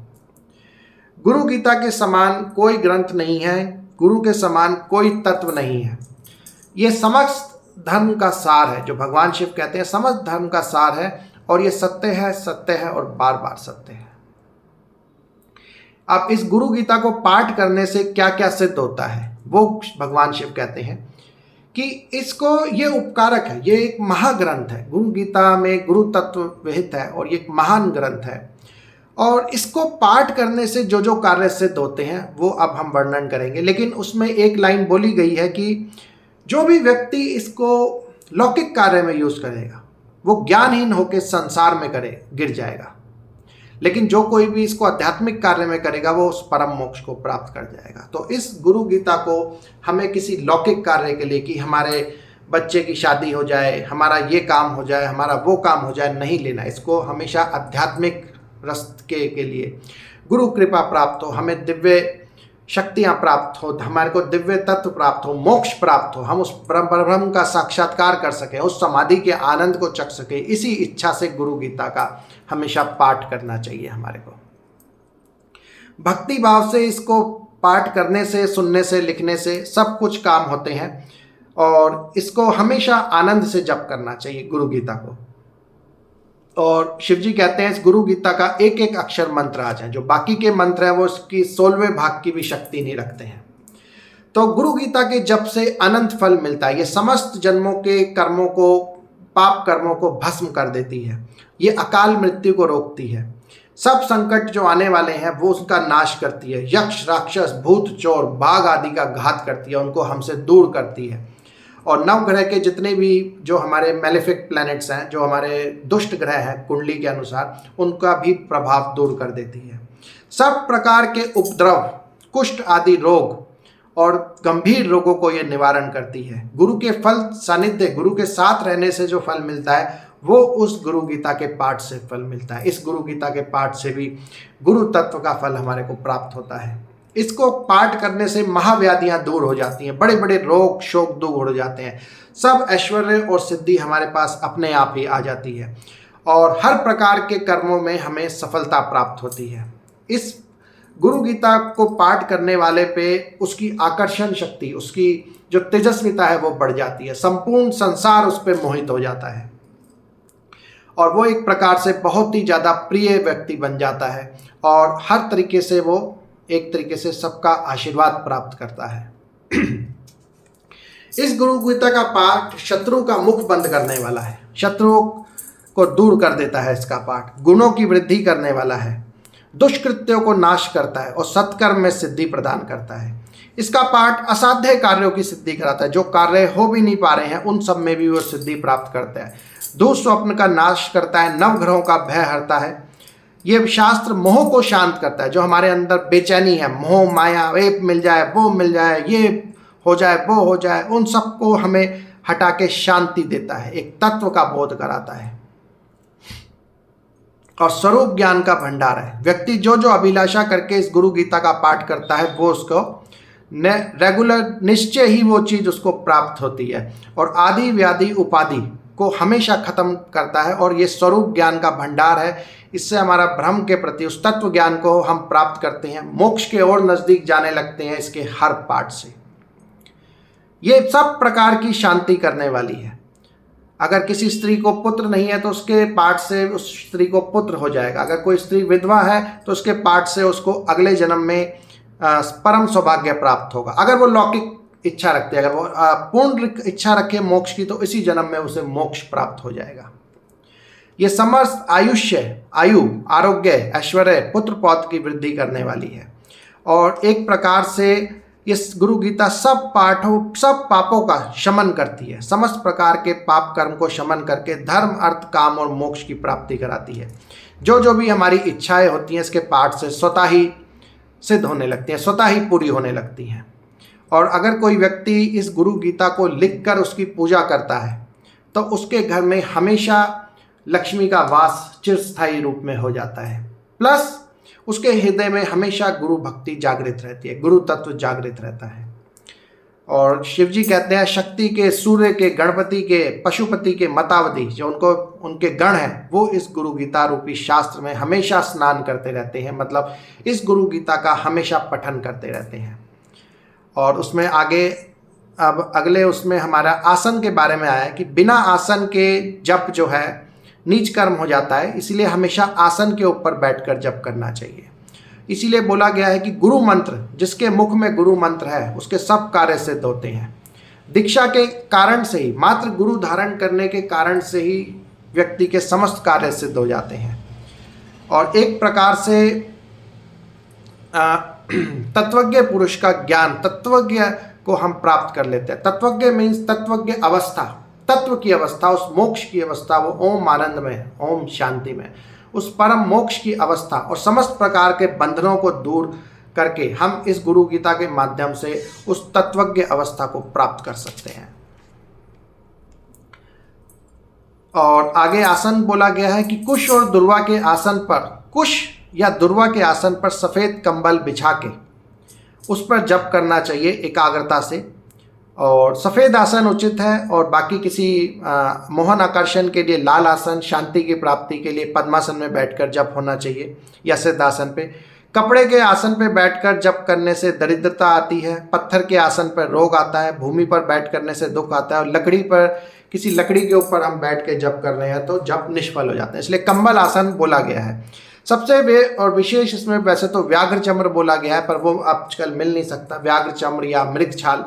गुरु गीता के समान कोई ग्रंथ नहीं है, गुरु के समान कोई तत्व नहीं है। ये समस्त धर्म का सार है, जो भगवान शिव कहते हैं समस्त धर्म का सार है, और ये सत्य है, सत्य है और बार बार सत्य है। अब इस गुरु गीता को पाठ करने से क्या क्या सिद्ध होता है, वो भगवान शिव कहते हैं कि इसको, ये उपकारक है, ये एक महाग्रंथ है। गुरु गीता में गुरु तत्व विहित है और ये एक महान ग्रंथ है। और इसको पाठ करने से जो जो कार्य सिद्ध होते हैं वो अब हम वर्णन करेंगे। लेकिन उसमें एक लाइन बोली गई है कि जो भी व्यक्ति इसको लौकिक कार्य में यूज करेगा वो ज्ञानहीन होकर संसार में गिर जाएगा, लेकिन जो कोई भी इसको आध्यात्मिक कार्य में करेगा वो उस परम मोक्ष को प्राप्त कर जाएगा। तो इस गुरु गीता को हमें किसी लौकिक कार्य के लिए, कि हमारे बच्चे की शादी हो जाए, हमारा ये काम हो जाए, हमारा वो काम हो जाए, नहीं लेना। इसको हमेशा आध्यात्मिक रस्ते के लिए, गुरु कृपा प्राप्त हो, हमें दिव्य शक्तियाँ प्राप्त हो, हमारे को दिव्य तत्व प्राप्त हो, मोक्ष प्राप्त हो, हम उस ब्रह्म का साक्षात्कार कर सकें, उस समाधि के आनंद को चख सकें, इसी इच्छा से गुरु गीता का हमेशा पाठ करना चाहिए हमारे को। भक्ति भाव से इसको पाठ करने से, सुनने से, लिखने से सब कुछ काम होते हैं। और इसको हमेशा आनंद से जप करना चाहिए गुरु गीता को। और शिव जी कहते हैं इस गुरु गीता का एक एक अक्षर मंत्र आ जाए, जो बाकी के मंत्र हैं वो उसकी 16वें भाग की भी शक्ति नहीं रखते हैं। तो गुरु गीता के जप से अनंत फल मिलता है। ये समस्त जन्मों के कर्मों को, पाप कर्मों को भस्म कर देती है। ये अकाल मृत्यु को रोकती है। सब संकट जो आने वाले हैं वो उसका नाश करती है। यक्ष, राक्षस, भूत, चोर, बाघ आदि का घात करती है, उनको हमसे दूर करती है। और नवग्रह के जितने भी जो हमारे मेलेफिक प्लैनेट्स हैं, जो हमारे दुष्ट ग्रह हैं कुंडली के अनुसार, उनका भी प्रभाव दूर कर देती है। सब प्रकार के उपद्रव, कुष्ठ आदि रोग और गंभीर रोगों को ये निवारण करती है। गुरु के फल सानिध्य, गुरु के साथ रहने से जो फल मिलता है वो उस गुरु गीता के पाठ से फल मिलता है। इस गुरु गीता के पाठ से भी गुरु तत्व का फल हमारे को प्राप्त होता है। इसको पाठ करने से महाव्याधियां दूर हो जाती हैं, बड़े बड़े रोग शोक दूर हो जाते हैं, सब ऐश्वर्य और सिद्धि हमारे पास अपने आप ही आ जाती है और हर प्रकार के कर्मों में हमें सफलता प्राप्त होती है। इस गुरु गीता को पाठ करने वाले पे उसकी आकर्षण शक्ति, उसकी जो तेजस्विता है वो बढ़ जाती है, संपूर्ण संसार उस पर मोहित हो जाता है और वो एक प्रकार से बहुत ही ज़्यादा प्रिय व्यक्ति बन जाता है और हर तरीके से वो एक तरीके से सबका आशीर्वाद प्राप्त करता है। इस गुरु गीता का पाठ शत्रु का मुख बंद करने वाला है, शत्रुओं को दूर कर देता है इसका पाठ, गुणों की वृद्धि करने वाला है, दुष्कृत्यों को नाश करता है और सत्कर्म में सिद्धि प्रदान करता है। इसका पाठ असाध्य कार्यों की सिद्धि कराता है, जो कार्य हो भी नहीं पा रहे हैं उन सब में भी वो सिद्धि प्राप्त करता है। दुःस्वप्न का नाश करता है, नवग्रहों का भय हरता है। ये शास्त्र मोह को शांत करता है, जो हमारे अंदर बेचैनी है, मोह माया, ये मिल जाए वो मिल जाए, ये हो जाए वो हो जाए, उन सबको हमें हटा के शांति देता है, एक तत्व का बोध कराता है और स्वरूप ज्ञान का भंडार है। व्यक्ति जो जो अभिलाषा करके इस गुरु गीता का पाठ करता है वो उसको रेगुलर निश्चय ही वो चीज़ उसको प्राप्त होती है और आदि व्याधि उपाधि को हमेशा खत्म करता है और ये स्वरूप ज्ञान का भंडार है। इससे हमारा भ्रम के प्रति उस तत्व ज्ञान को हम प्राप्त करते हैं, मोक्ष के और नज़दीक जाने लगते हैं इसके हर पाठ से। ये सब प्रकार की शांति करने वाली है। अगर किसी स्त्री को पुत्र नहीं है तो उसके पाठ से उस स्त्री को पुत्र हो जाएगा। अगर कोई स्त्री विधवा है तो उसके पाठ से उसको अगले जन्म में परम सौभाग्य प्राप्त होगा। अगर वो लौकिक इच्छा रखते हैं, अगर वो पूर्ण इच्छा रखे मोक्ष की, तो इसी जन्म में उसे मोक्ष प्राप्त हो जाएगा। ये समस्त आयु, आरोग्य, ऐश्वर्य, पुत्र पौत्र की वृद्धि करने वाली है और एक प्रकार से इस गुरु गीता सब पापों का शमन करती है, समस्त प्रकार के पाप कर्म को शमन करके धर्म, अर्थ, काम और मोक्ष की प्राप्ति कराती है। जो जो भी हमारी इच्छाएं होती हैं इसके पाठ से स्वतः ही सिद्ध होने लगती हैं, स्वतः ही पूरी होने लगती हैं। और अगर कोई व्यक्ति इस गुरु गीता को लिखकर उसकी पूजा करता है तो उसके घर में हमेशा लक्ष्मी का वास चिरस्थायी रूप में हो जाता है, प्लस उसके हृदय में हमेशा गुरु भक्ति जागृत रहती है, गुरु तत्व जागृत रहता है। और शिव जी कहते हैं शक्ति के, सूर्य के, गणपति के, पशुपति के, मतावधि जो उनके गण हैं वो इस गुरु गीता रूपी शास्त्र में हमेशा स्नान करते रहते हैं, मतलब इस गुरु गीता का हमेशा पठन करते रहते हैं। और उसमें आगे अब अगले उसमें हमारा आसन के बारे में आया है कि बिना आसन के जप जो है नीच कर्म हो जाता है, इसीलिए हमेशा आसन के ऊपर बैठकर जप करना चाहिए। इसीलिए बोला गया है कि गुरु मंत्र, जिसके मुख में गुरु मंत्र है उसके सब कार्य सिद्ध होते हैं। दीक्षा के कारण से ही, मात्र गुरु धारण करने के कारण से ही व्यक्ति के समस्त कार्य सिद्ध हो जाते हैं और एक प्रकार से तत्वज्ञ पुरुष का ज्ञान, तत्वज्ञ को हम प्राप्त कर लेते हैं। तत्वज्ञ मीन्स तत्वज्ञ अवस्था, तत्व की अवस्था, उस मोक्ष की अवस्था, वो ओम आनंद में, ओम शांति में, उस परम मोक्ष की अवस्था और समस्त प्रकार के बंधनों को दूर करके हम इस गुरु गीता के माध्यम से उस तत्वज्ञ अवस्था को प्राप्त कर सकते हैं। और आगे आसन बोला गया है कि कुश और दुर्वा के आसन पर, कुश या दुर्वा के आसन पर सफ़ेद कंबल बिछा के उस पर जप करना चाहिए एकाग्रता से। और सफ़ेद आसन उचित है और बाकी किसी मोहन आकर्षण के लिए लाल आसन, शांति की प्राप्ति के लिए पद्मासन में बैठकर जप होना चाहिए या सिद्धासन पे। कपड़े के आसन पे बैठकर जप करने से दरिद्रता आती है, पत्थर के आसन पर रोग आता है, भूमि पर बैठ करने से दुख आता है और लकड़ी पर, किसी लकड़ी के ऊपर हम बैठ के जप कर रहे हैं तो जप निष्फल हो जाता है, इसलिए कंबल आसन बोला गया है। सबसे और विशेष इसमें वैसे तो व्याघ्र चम्र बोला गया है पर वो आजकल मिल नहीं सकता, व्याघ्र चम्र या मृग छाल।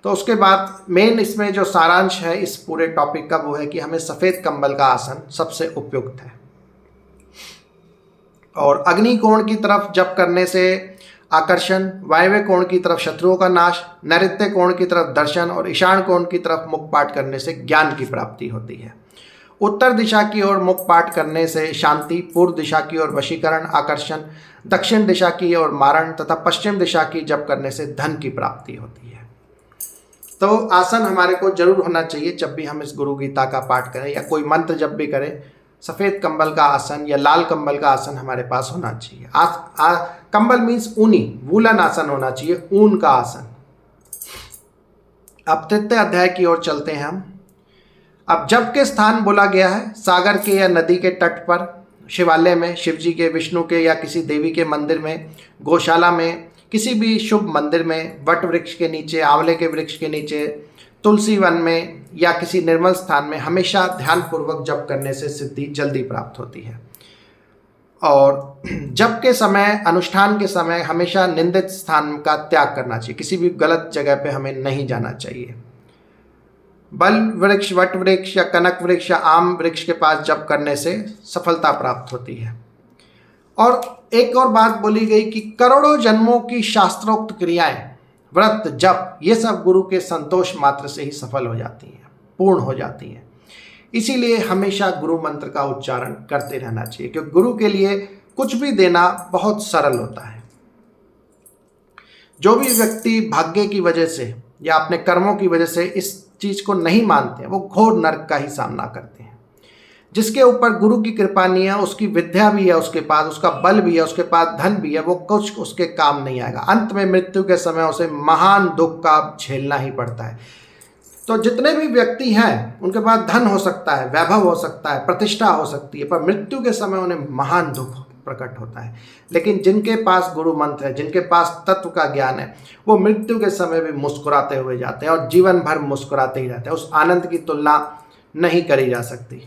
तो उसके बाद मेन इसमें जो सारांश है इस पूरे टॉपिक का वो है कि हमें सफ़ेद कंबल का आसन सबसे उपयुक्त है। और अग्नि कोण की तरफ जप करने से आकर्षण, वायव्य कोण की तरफ शत्रुओं का नाश, नैऋत्य कोण की तरफ दर्शन और ईशान कोण की तरफ मुख पाठ करने से ज्ञान की प्राप्ति होती है। उत्तर दिशा की ओर मुख पाठ करने से शांति, पूर्व दिशा की ओर वशीकरण, आकर्षण, दक्षिण दिशा की ओर मारण तथा पश्चिम दिशा की जप करने से धन की प्राप्ति होती है। तो आसन हमारे को जरूर होना चाहिए जब भी हम इस गुरु गीता का पाठ करें या कोई मंत्र जब भी करें। सफ़ेद कंबल का आसन या लाल कंबल का आसन हमारे पास होना चाहिए। कंबल मीन्स ऊनी, वूलन आसन होना चाहिए, ऊन का आसन। अब तृतीय अध्याय की ओर चलते हैं हम। अब जप के स्थान बोला गया है सागर के या नदी के तट पर, शिवालय में, शिव जी के, विष्णु के या किसी देवी के मंदिर में, गौशाला में, किसी भी शुभ मंदिर में, वट वृक्ष के नीचे, आंवले के वृक्ष के नीचे, तुलसी वन में या किसी निर्मल स्थान में हमेशा ध्यानपूर्वक जप करने से सिद्धि जल्दी प्राप्त होती है। और जप के समय, अनुष्ठान के समय हमेशा निंदित स्थान का त्याग करना चाहिए। किसी भी गलत जगह पे हमें नहीं जाना चाहिए। बल वृक्ष, वट वृक्ष या कनक वृक्ष या आम वृक्ष के पास जप करने से सफलता प्राप्त होती है। और एक और बात बोली गई कि करोड़ों जन्मों की शास्त्रोक्त क्रियाएं, व्रत, जप, ये सब गुरु के संतोष मात्र से ही सफल हो जाती हैं, पूर्ण हो जाती हैं। इसीलिए हमेशा गुरु मंत्र का उच्चारण करते रहना चाहिए, क्योंकि गुरु के लिए कुछ भी देना बहुत सरल होता है। जो भी व्यक्ति भाग्य की वजह से या अपने कर्मों की वजह से इस चीज को नहीं मानते हैं, वो घोर नरक का ही सामना करते हैं। जिसके ऊपर गुरु की कृपा नहीं है, उसकी विद्या भी है उसके पास, उसका बल भी है, उसके पास धन भी है, वो कुछ उसके काम नहीं आएगा। अंत में मृत्यु के समय उसे महान दुख का झेलना ही पड़ता है। तो जितने भी व्यक्ति हैं उनके पास धन हो सकता है, वैभव हो सकता है, प्रतिष्ठा हो सकती है, पर मृत्यु के समय उन्हें महान दुख प्रकट होता है। लेकिन जिनके पास गुरु मंत्र है, जिनके पास तत्व का ज्ञान है, वो मृत्यु के समय भी मुस्कुराते हुए जाते हैं और जीवन भर मुस्कुराते ही रहते हैं। उस आनंद की तुलना नहीं करी जा सकती।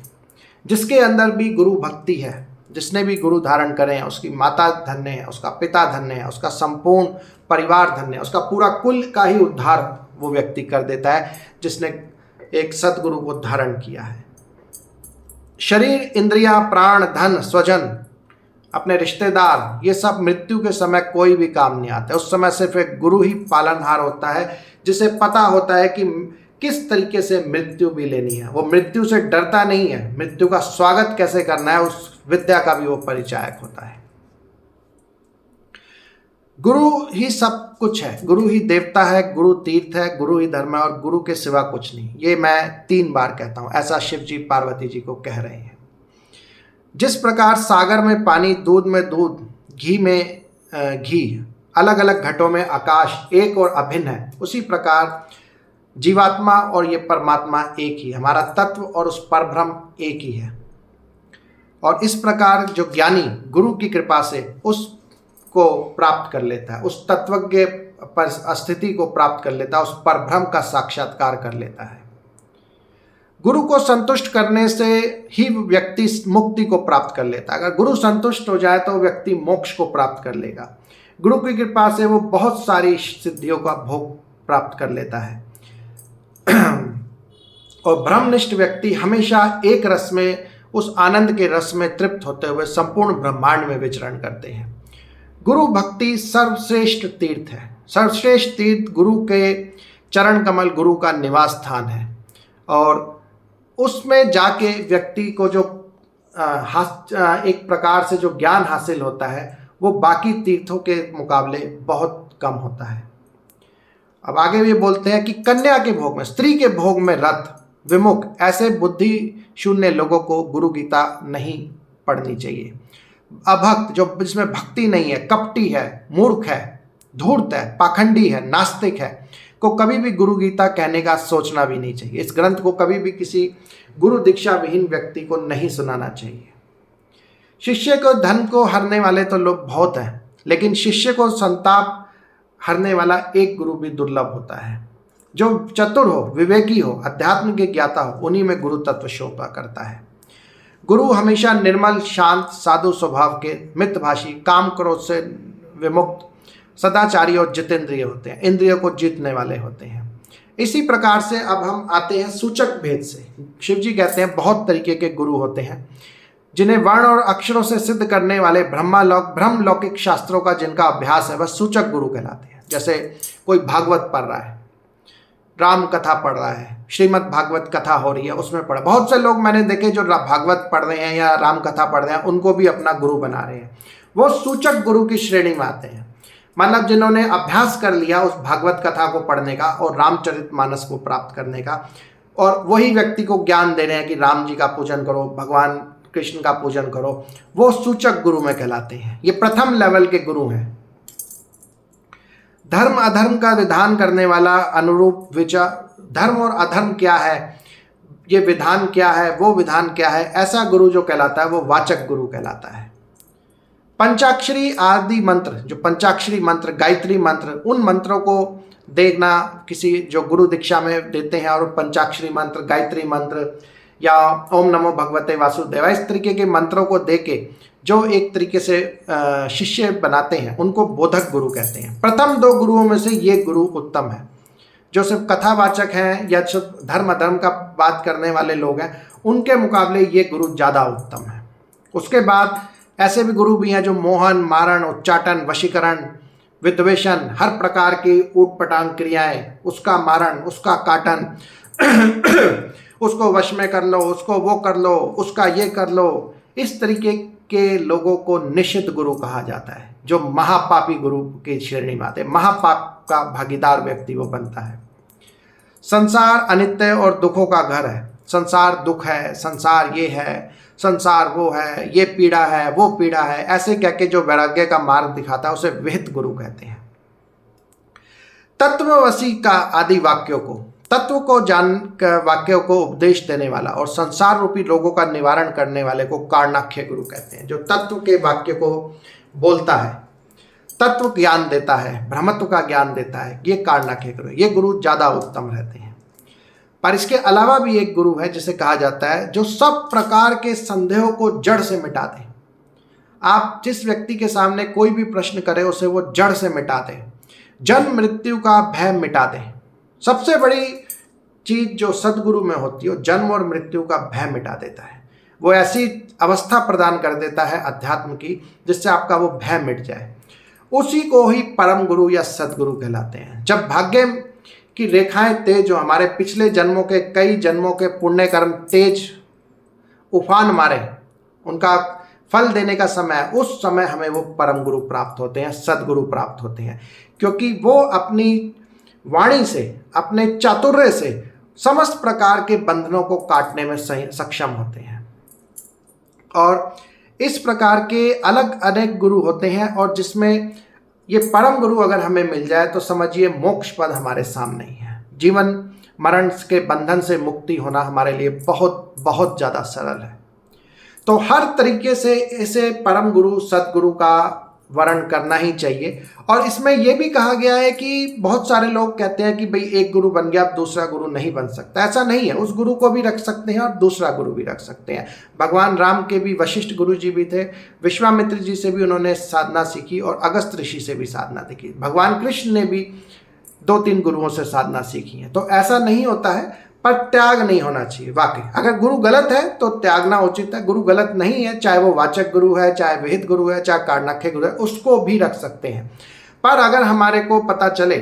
जिसके अंदर भी गुरु भक्ति है, जिसने भी गुरु धारण करे हैं, उसकी माता धन्य है, उसका पिता धन्य है, उसका संपूर्ण परिवार धन्य है, उसका पूरा कुल का ही उद्धार वो व्यक्ति कर देता है जिसने एक सदगुरु को धारण किया है। शरीर, इंद्रियां, प्राण, धन, स्वजन, अपने रिश्तेदार, ये सब मृत्यु के समय कोई भी काम नहीं आते। उस समय सिर्फ एक गुरु ही पालनहार होता है, जिसे पता होता है कि किस तरीके से मृत्यु भी लेनी है। वो मृत्यु से डरता नहीं है, मृत्यु का स्वागत कैसे करना है उस विद्या का भी वो परिचायक होता है। गुरु ही सब कुछ है, गुरु ही देवता है, गुरु तीर्थ है, गुरु ही धर्म है और गुरु के सिवा कुछ नहीं। ये मैं 3 बार कहता हूं, ऐसा शिव जी पार्वती जी को कह रहे हैं। जिस प्रकार सागर में पानी, दूध में दूध, घी में घी, अलग अलग घटों में आकाश एक और अभिन्न है, उसी प्रकार जीवात्मा और ये परमात्मा एक ही, हमारा तत्व और उस परब्रह्म एक ही है। और इस प्रकार जो ज्ञानी गुरु की कृपा से उसको प्राप्त कर लेता है, उस तत्वज्ञ पर स्थिति को प्राप्त कर लेता है, उस परब्रह्म का साक्षात्कार कर लेता है। गुरु को संतुष्ट करने से ही व्यक्ति मुक्ति को प्राप्त कर लेता है। अगर गुरु संतुष्ट हो जाए तो व्यक्ति मोक्ष को प्राप्त कर लेगा। गुरु की कृपा से वो बहुत सारी सिद्धियों का भोग प्राप्त कर लेता है। और ब्रह्मनिष्ठ व्यक्ति हमेशा एक रस में, उस आनंद के रस में तृप्त होते हुए संपूर्ण ब्रह्मांड में विचरण करते हैं। गुरु भक्ति सर्वश्रेष्ठ तीर्थ है। सर्वश्रेष्ठ तीर्थ गुरु के चरण कमल, गुरु का निवास स्थान है। और उसमें जाके व्यक्ति को जो एक प्रकार से जो ज्ञान हासिल होता है वो बाकी तीर्थों के मुकाबले बहुत कम होता है। अब आगे ये बोलते हैं कि कन्या के भोग में, स्त्री के भोग में रत, विमुख, ऐसे बुद्धि शून्य लोगों को गुरु गीता नहीं पढ़नी चाहिए। अभक्त, जो जिसमें भक्ति नहीं है, कपटी है, मूर्ख है, धूर्त है, पाखंडी है, नास्तिक है, को कभी भी गुरु गीता कहने का सोचना भी नहीं चाहिए। इस ग्रंथ को कभी भी किसी गुरु दीक्षा विहीन व्यक्ति को नहीं सुनाना चाहिए। शिष्य को धन को हरने वाले तो लोग बहुत हैं, लेकिन शिष्य को संताप हरने वाला एक गुरु भी दुर्लभ होता है। जो चतुर हो, विवेकी हो, अध्यात्म के ज्ञाता हो, उन्हीं में गुरु तत्व शोभा करता है। गुरु हमेशा निर्मल, शांत, साधु स्वभाव के, मितभाषी, काम क्रोध से विमुक्त, सदाचारी और जितेंद्रिय होते हैं, इंद्रियों को जीतने वाले होते हैं। इसी प्रकार से अब हम आते हैं सूचक भेद से। शिव जी कहते हैं बहुत तरीके के गुरु होते हैं, जिन्हें वर्ण और अक्षरों से सिद्ध करने वाले ब्रह्मलौकिक शास्त्रों का जिनका अभ्यास है वह सूचक गुरु कहलाते हैं। जैसे कोई भागवत पढ़ रहा है, राम कथा पढ़ रहा है, श्रीमद् भागवत कथा हो रही है, उसमें पढ़, बहुत से लोग मैंने देखे जो भागवत पढ़ रहे हैं या राम कथा पढ़ रहे हैं, उनको भी अपना गुरु बना रहे हैं। वो सूचक गुरु की श्रेणी में आते हैं। मतलब जिन्होंने अभ्यास कर लिया उस भागवत कथा को पढ़ने का और रामचरितमानस को प्राप्त करने का, और वही व्यक्ति को ज्ञान दे रहे हैं कि राम जी का पूजन करो, भगवान कृष्ण का पूजन करो, वो सूचक गुरु में कहलाते हैं। ये प्रथम लेवल के गुरु हैं। धर्म अधर्म का विधान करने वाला अनुरूप विचार, धर्म और अधर्म क्या है ये विधान क्या है, वो विधान क्या है, ऐसा गुरु जो कहलाता है वो वाचक गुरु कहलाता है। पंचाक्षरी आदि मंत्र, जो पंचाक्षरी मंत्र, गायत्री मंत्र, उन मंत्रों को देखना किसी जो गुरु दीक्षा में देते हैं और पंचाक्षरी मंत्र, गायत्री मंत्र या ओम नमो भगवते वासुदेवाय, इस तरीके के मंत्रों को दे के जो एक तरीके से शिष्य बनाते हैं उनको बोधक गुरु कहते हैं। प्रथम दो गुरुओं में से ये गुरु उत्तम है। जो सिर्फ कथावाचक हैं या सिर्फ धर्म का बात करने वाले लोग हैं, उनके मुकाबले ये गुरु ज़्यादा उत्तम है। उसके बाद ऐसे भी गुरु भी हैं जो मोहन, मारण, उच्चाटन, वशीकरण, विद्वेषण, हर प्रकार की ऊटपटांग क्रियाएं, उसका मारण, उसका काटन, उसको वश में कर लो, उसको वो कर लो, उसका ये कर लो, इस तरीके के लोगों को निषिद्ध गुरु कहा जाता है, जो महापापी गुरु की श्रेणी में आते हैं। महापाप का भागीदार व्यक्ति वो बनता है। संसार अनित्य और दुखों का घर है। संसार दुख है, संसार ये है, संसार वो है, ये पीड़ा है, वो पीड़ा है, ऐसे कह के जो वैराग्य का मार्ग दिखाता है उसे विहित गुरु कहते हैं। तत्ववसी का आदि वाक्यों को, तत्व को जान कर वाक्यों को उपदेश देने वाला और संसार रूपी रोगों का निवारण करने वाले को कारणाख्य गुरु कहते हैं। जो तत्व के वाक्य को बोलता है, तत्व ज्ञान देता है, ब्रह्मत्व का ज्ञान देता है, ये कारणाख्य गुरु, ये गुरु ज़्यादा उत्तम रहते हैं। पर इसके अलावा भी एक गुरु है जिसे कहा जाता है जो सब प्रकार के संदेहों को जड़ से मिटा दे। आप जिस व्यक्ति के सामने कोई भी प्रश्न करे उसे वो जड़ से मिटा दे, जन्म मृत्यु का भय मिटा दे। सबसे बड़ी चीज जो सदगुरु में होती है, जन्म और मृत्यु का भय मिटा देता है। वो ऐसी अवस्था प्रदान कर देता है अध्यात्म की जिससे आपका वो भय मिट जाए। उसी को ही परम गुरु या सदगुरु कहलाते हैं। जब भाग्य की रेखाएं तेज, जो हमारे पिछले जन्मों के कई जन्मों के पुण्य कर्म तेज उफान मारे, उनका फल देने का समय, उस समय हमें वो परम गुरु प्राप्त होते हैं, सदगुरु प्राप्त होते हैं, क्योंकि वो अपनी वाणी से, अपने चातुर्य से समस्त प्रकार के बंधनों को काटने में सक्षम होते हैं। और इस प्रकार के अलग अनेक गुरु होते हैं, और जिसमें ये परम गुरु अगर हमें मिल जाए तो समझिए मोक्ष पद हमारे सामने ही है। जीवन मरण के बंधन से मुक्ति होना हमारे लिए बहुत बहुत ज़्यादा सरल है। तो हर तरीके से इसे परम गुरु सदगुरु का वर्ण करना ही चाहिए। और इसमें यह भी कहा गया है कि बहुत सारे लोग कहते हैं कि भाई एक गुरु बन गया अब दूसरा गुरु नहीं बन सकता। ऐसा नहीं है, उस गुरु को भी रख सकते हैं और दूसरा गुरु भी रख सकते हैं। भगवान राम के भी वशिष्ठ गुरु जी भी थे, विश्वामित्र जी से भी उन्होंने साधना सीखी और अगस्त ऋषि से भी साधना सीखी। भगवान कृष्ण ने भी 2-3 गुरुओं से साधना सीखी है। तो ऐसा नहीं होता है, पर त्याग नहीं होना चाहिए। वाकई अगर गुरु गलत है तो त्यागना उचित है। गुरु गलत नहीं है, चाहे वो वाचक गुरु है, चाहे विहित गुरु है, चाहे कारणाख्य गुरु है, उसको भी रख सकते हैं। पर अगर हमारे को पता चले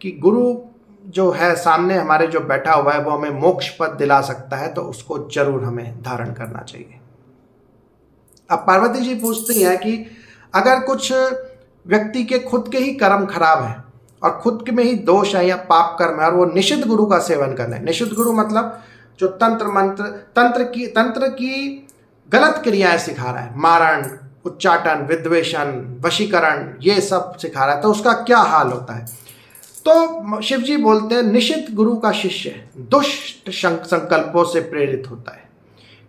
कि गुरु जो है सामने हमारे जो बैठा हुआ है वो हमें मोक्ष पद दिला सकता है, तो उसको जरूर हमें धारण करना चाहिए। अब पार्वती जी पूछती हैं कि अगर कुछ व्यक्ति के खुद के ही कर्म खराब है और खुद में ही दोष है या पाप कर्म है और वो निषिद्ध गुरु का सेवन कर रहे हैं। निषिद्ध गुरु मतलब जो तंत्र की गलत क्रियाएं सिखा रहा है, मारण, उच्चाटन, विद्वेषण, वशीकरण, ये सब सिखा रहा है, तो उसका क्या हाल होता है। तो शिव जी बोलते हैं निषिद्ध गुरु का शिष्य दुष्ट संकल्पों से प्रेरित होता है,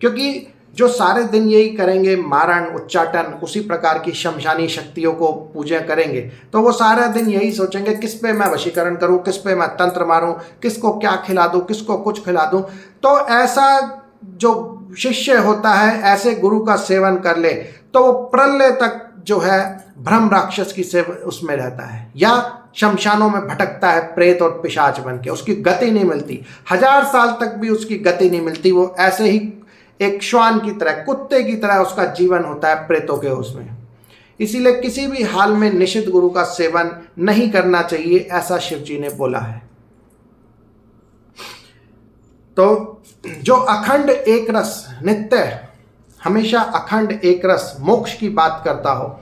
क्योंकि जो सारे दिन यही करेंगे, मारण, उच्चाटन, उसी प्रकार की शमशानी शक्तियों को पूजा करेंगे, तो वो सारा दिन यही सोचेंगे किस पे मैं वशीकरण करूं, किस पे मैं तंत्र मारूं, किसको क्या खिला दूं, किसको कुछ खिला दूं। तो ऐसा जो शिष्य होता है ऐसे गुरु का सेवन कर ले तो वो प्रलय तक जो है भ्रम राक्षस की सेवा उसमें रहता है, या शमशानों में भटकता है प्रेत और पिशाच बन के, उसकी गति नहीं मिलती, 1000 साल तक भी उसकी गति नहीं मिलती। वो ऐसे ही एक श्वान की तरह, कुत्ते की तरह उसका जीवन होता है प्रेतों के उसमें। इसीलिए किसी भी हाल में निषिद्ध गुरु का सेवन नहीं करना चाहिए, ऐसा शिव जी ने बोला है। तो जो अखंड एक रस, नित्य हमेशा अखंड एक रस मोक्ष की बात करता हो,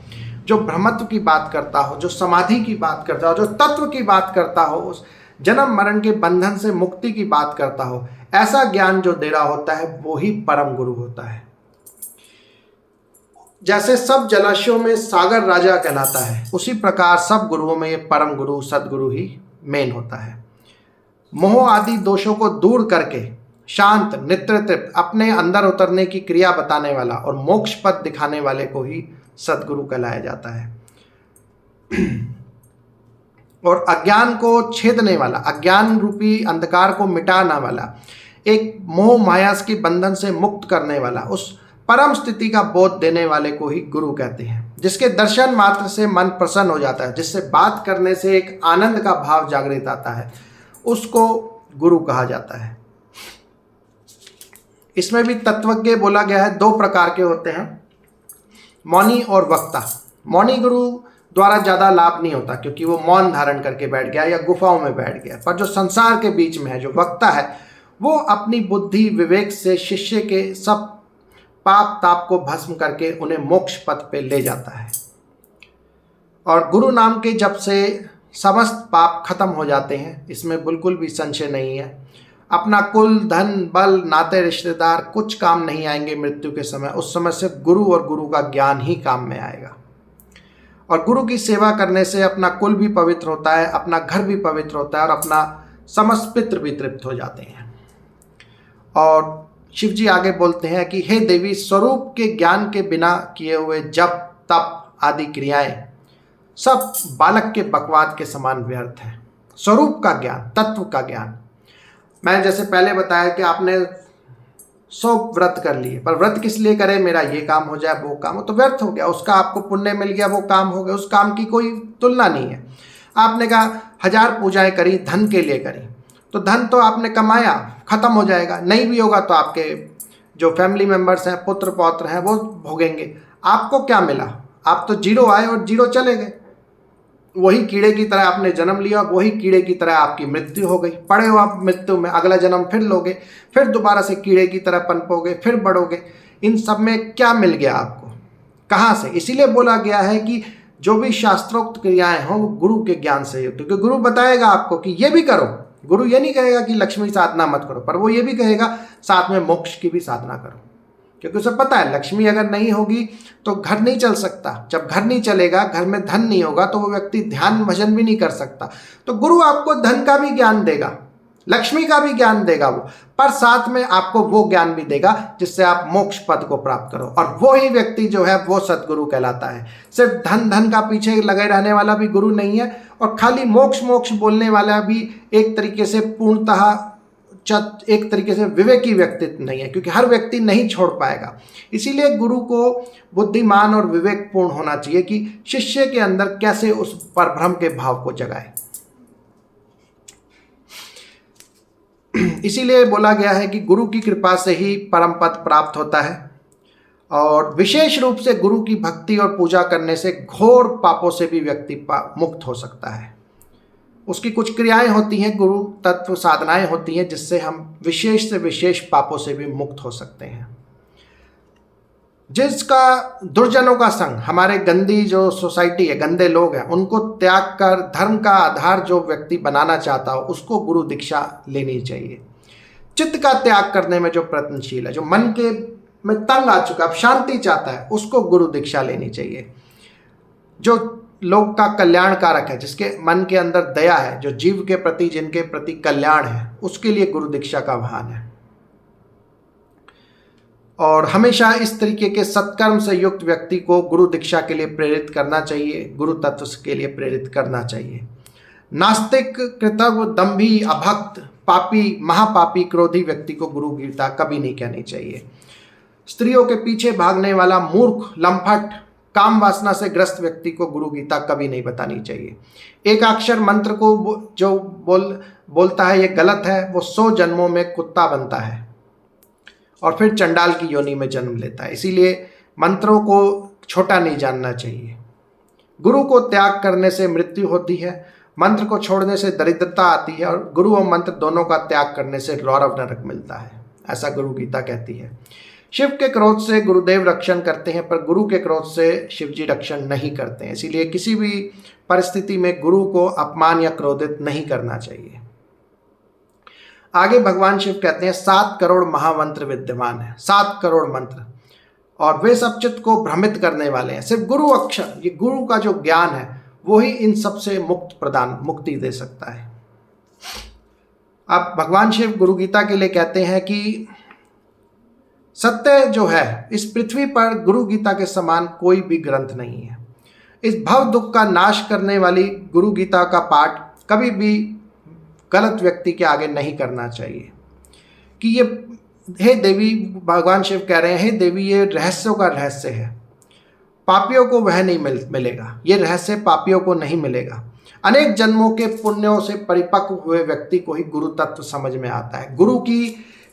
जो ब्रह्मत्व की बात करता हो, जो समाधि की बात करता हो, जो तत्व की बात करता हो, उस जन्म मरण के बंधन से मुक्ति की बात करता हो, ऐसा ज्ञान जो दे रहा होता है वो ही परम गुरु होता है। जैसे सब जलाशयों में सागर राजा कहलाता है, उसी प्रकार सब गुरुओं में ये परम गुरु सदगुरु ही मेन होता है। मोह आदि दोषों को दूर करके शांत, नित्यतृप्त, अपने अंदर उतरने की क्रिया बताने वाला और मोक्ष पद दिखाने वाले को ही सद्गुरु कहलाया जाता है। और अज्ञान को छेदने वाला, अज्ञान रूपी अंधकार को मिटाने वाला, एक मोह माया के बंधन से मुक्त करने वाला, उस परम स्थिति का बोध देने वाले को ही गुरु कहते हैं। जिसके दर्शन मात्र से मन प्रसन्न हो जाता है, जिससे बात करने से एक आनंद का भाव जागृत आता है, उसको गुरु कहा जाता है। इसमें भी तत्वज्ञ बोला गया है, 2 प्रकार के होते हैं, मौनी और वक्ता। मौनी गुरु द्वारा ज़्यादा लाभ नहीं होता क्योंकि वो मौन धारण करके बैठ गया या गुफाओं में बैठ गया। पर जो संसार के बीच में है, जो वक्ता है, वो अपनी बुद्धि विवेक से शिष्य के सब पाप ताप को भस्म करके उन्हें मोक्ष पथ पे ले जाता है। और गुरु नाम के जप से समस्त पाप खत्म हो जाते हैं, इसमें बिल्कुल भी संशय नहीं है। अपना कुल, धन, बल, नाते, रिश्तेदार कुछ काम नहीं आएंगे मृत्यु के समय। उस समय सिर्फ गुरु और गुरु का ज्ञान ही काम में आएगा। और गुरु की सेवा करने से अपना कुल भी पवित्र होता है, अपना घर भी पवित्र होता है और अपना समस्त पितृ भी तृप्त हो जाते हैं। और शिव जी आगे बोलते हैं कि हे देवी, स्वरूप के ज्ञान के बिना किए हुए जप, तप आदि क्रियाएं सब बालक के बकवाद के समान व्यर्थ है। स्वरूप का ज्ञान, तत्व का ज्ञान, मैं जैसे पहले बताया कि आपने 100 व्रत कर लिए, पर व्रत किस लिए करें, मेरा ये काम हो जाए, वो काम हो, तो व्यर्थ हो गया। उसका आपको पुण्य मिल गया, वो काम हो गया, उस काम की कोई तुलना नहीं है। आपने कहा 1000 पूजाएं करी, धन के लिए करी, तो धन तो आपने कमाया, खत्म हो जाएगा। नहीं भी होगा तो आपके जो फैमिली मेंबर्स हैं, पुत्र पौत्र हैं, वो भोगेंगे। आपको क्या मिला? आप तो 0 आए और 0 चले गए। वही कीड़े की तरह आपने जन्म लिया, वही कीड़े की तरह आपकी मृत्यु हो गई। पड़े हो आप मृत्यु में, अगला जन्म फिर लोगे, फिर दोबारा से कीड़े की तरह पनपोगे, फिर बढ़ोगे। इन सब में क्या मिल गया आपको, कहाँ से? इसीलिए बोला गया है कि जो भी शास्त्रोक्त क्रियाएं हों वो गुरु के ज्ञान से युक्त, क्योंकि गुरु बताएगा आपको कि ये भी करो। गुरु ये नहीं कहेगा कि लक्ष्मी साधना मत करो, पर वो ये भी कहेगा साथ में मोक्ष की भी साधना करो, क्योंकि उसे पता है लक्ष्मी अगर नहीं होगी तो घर नहीं चल सकता। जब घर नहीं चलेगा, घर में धन नहीं होगा, तो वो व्यक्ति ध्यान भजन भी नहीं कर सकता। तो गुरु आपको धन का भी ज्ञान देगा, लक्ष्मी का भी ज्ञान देगा वो, पर साथ में आपको वो ज्ञान भी देगा जिससे आप मोक्ष पद को प्राप्त करो। और वो ही व्यक्ति जो है वो सद्गुरु कहलाता है। सिर्फ धन धन का पीछे लगे रहने वाला भी गुरु नहीं है, और खाली मोक्ष मोक्ष बोलने वाला भी एक तरीके से पूर्णतः एक तरीके से विवेकी व्यक्तित्व नहीं है, क्योंकि हर व्यक्ति नहीं छोड़ पाएगा। इसीलिए गुरु को बुद्धिमान और विवेकपूर्ण होना चाहिए कि शिष्य के अंदर कैसे उस परभ्रम के भाव को जगाए। इसीलिए बोला गया है कि गुरु की कृपा से ही परम पद प्राप्त होता है, और विशेष रूप से गुरु की भक्ति और पूजा करने से घोर पापों से भी व्यक्ति मुक्त हो सकता है। उसकी कुछ क्रियाएं होती हैं, गुरु तत्व साधनाएं होती हैं, जिससे हम विशेष से विशेष पापों से भी मुक्त हो सकते हैं। जिसका दुर्जनों का संग, हमारे गंदी जो सोसाइटी है, गंदे लोग हैं, उनको त्याग कर धर्म का आधार जो व्यक्ति बनाना चाहता हो उसको गुरु दीक्षा लेनी चाहिए। चित्त का त्याग करने में जो प्रयत्नशील है, जो मन के में तंग आ चुका, अब शांति चाहता है, उसको गुरु दीक्षा लेनी चाहिए। जो लोग का कल्याण कारक है, जिसके मन के अंदर दया है, जो जीव के प्रति, जिनके प्रति कल्याण है, उसके लिए गुरु दीक्षा का आह्वान है। और हमेशा इस तरीके के सत्कर्म से युक्त व्यक्ति को गुरु दीक्षा के लिए प्रेरित करना चाहिए, गुरु तत्व के लिए प्रेरित करना चाहिए। नास्तिक, कृतज्ञ, दंभी, अभक्त, पापी, महापापी, क्रोधी व्यक्ति को गुरु गीता कभी नहीं कहनी चाहिए। स्त्रियों के पीछे भागने वाला मूर्ख, लंपट, काम वासना से ग्रस्त व्यक्ति को गुरु गीता कभी नहीं बतानी चाहिए। एक अक्षर मंत्र को जो बोलता है ये गलत है, वो 100 जन्मों में कुत्ता बनता है और फिर चंडाल की योनि में जन्म लेता है। इसीलिए मंत्रों को छोटा नहीं जानना चाहिए। गुरु को त्याग करने से मृत्यु होती है, मंत्र को छोड़ने से दरिद्रता आती है, और गुरु और मंत्र दोनों का त्याग करने से रौरव नरक मिलता है, ऐसा गुरु गीता कहती है। शिव के क्रोध से गुरुदेव रक्षण करते हैं, पर गुरु के क्रोध से शिव जी रक्षण नहीं करते हैं। इसीलिए किसी भी परिस्थिति में गुरु को अपमान या क्रोधित नहीं करना चाहिए। आगे भगवान शिव कहते हैं 7 करोड़ महामंत्र विद्यमान है, 7 करोड़ मंत्र, और वे सब चित्त को भ्रमित करने वाले हैं। सिर्फ गुरु अक्षर, ये गुरु का जो ज्ञान है वो ही इन सब से मुक्ति दे सकता है। अब भगवान शिव गुरु गीता के लिए कहते हैं कि सत्य जो है इस पृथ्वी पर गुरु गीता के समान कोई भी ग्रंथ नहीं है। इस भव दुख का नाश करने वाली गुरु गीता का पाठ कभी भी गलत व्यक्ति के आगे नहीं करना चाहिए कि ये, हे देवी, भगवान शिव कह रहे हैं, हे देवी, ये रहस्यों का रहस्य है, पापियों को वह नहीं मिलेगा, ये रहस्य पापियों को नहीं मिलेगा। अनेक जन्मों के पुण्यों से परिपक्व हुए व्यक्ति को ही गुरु तत्व समझ में आता है, गुरु की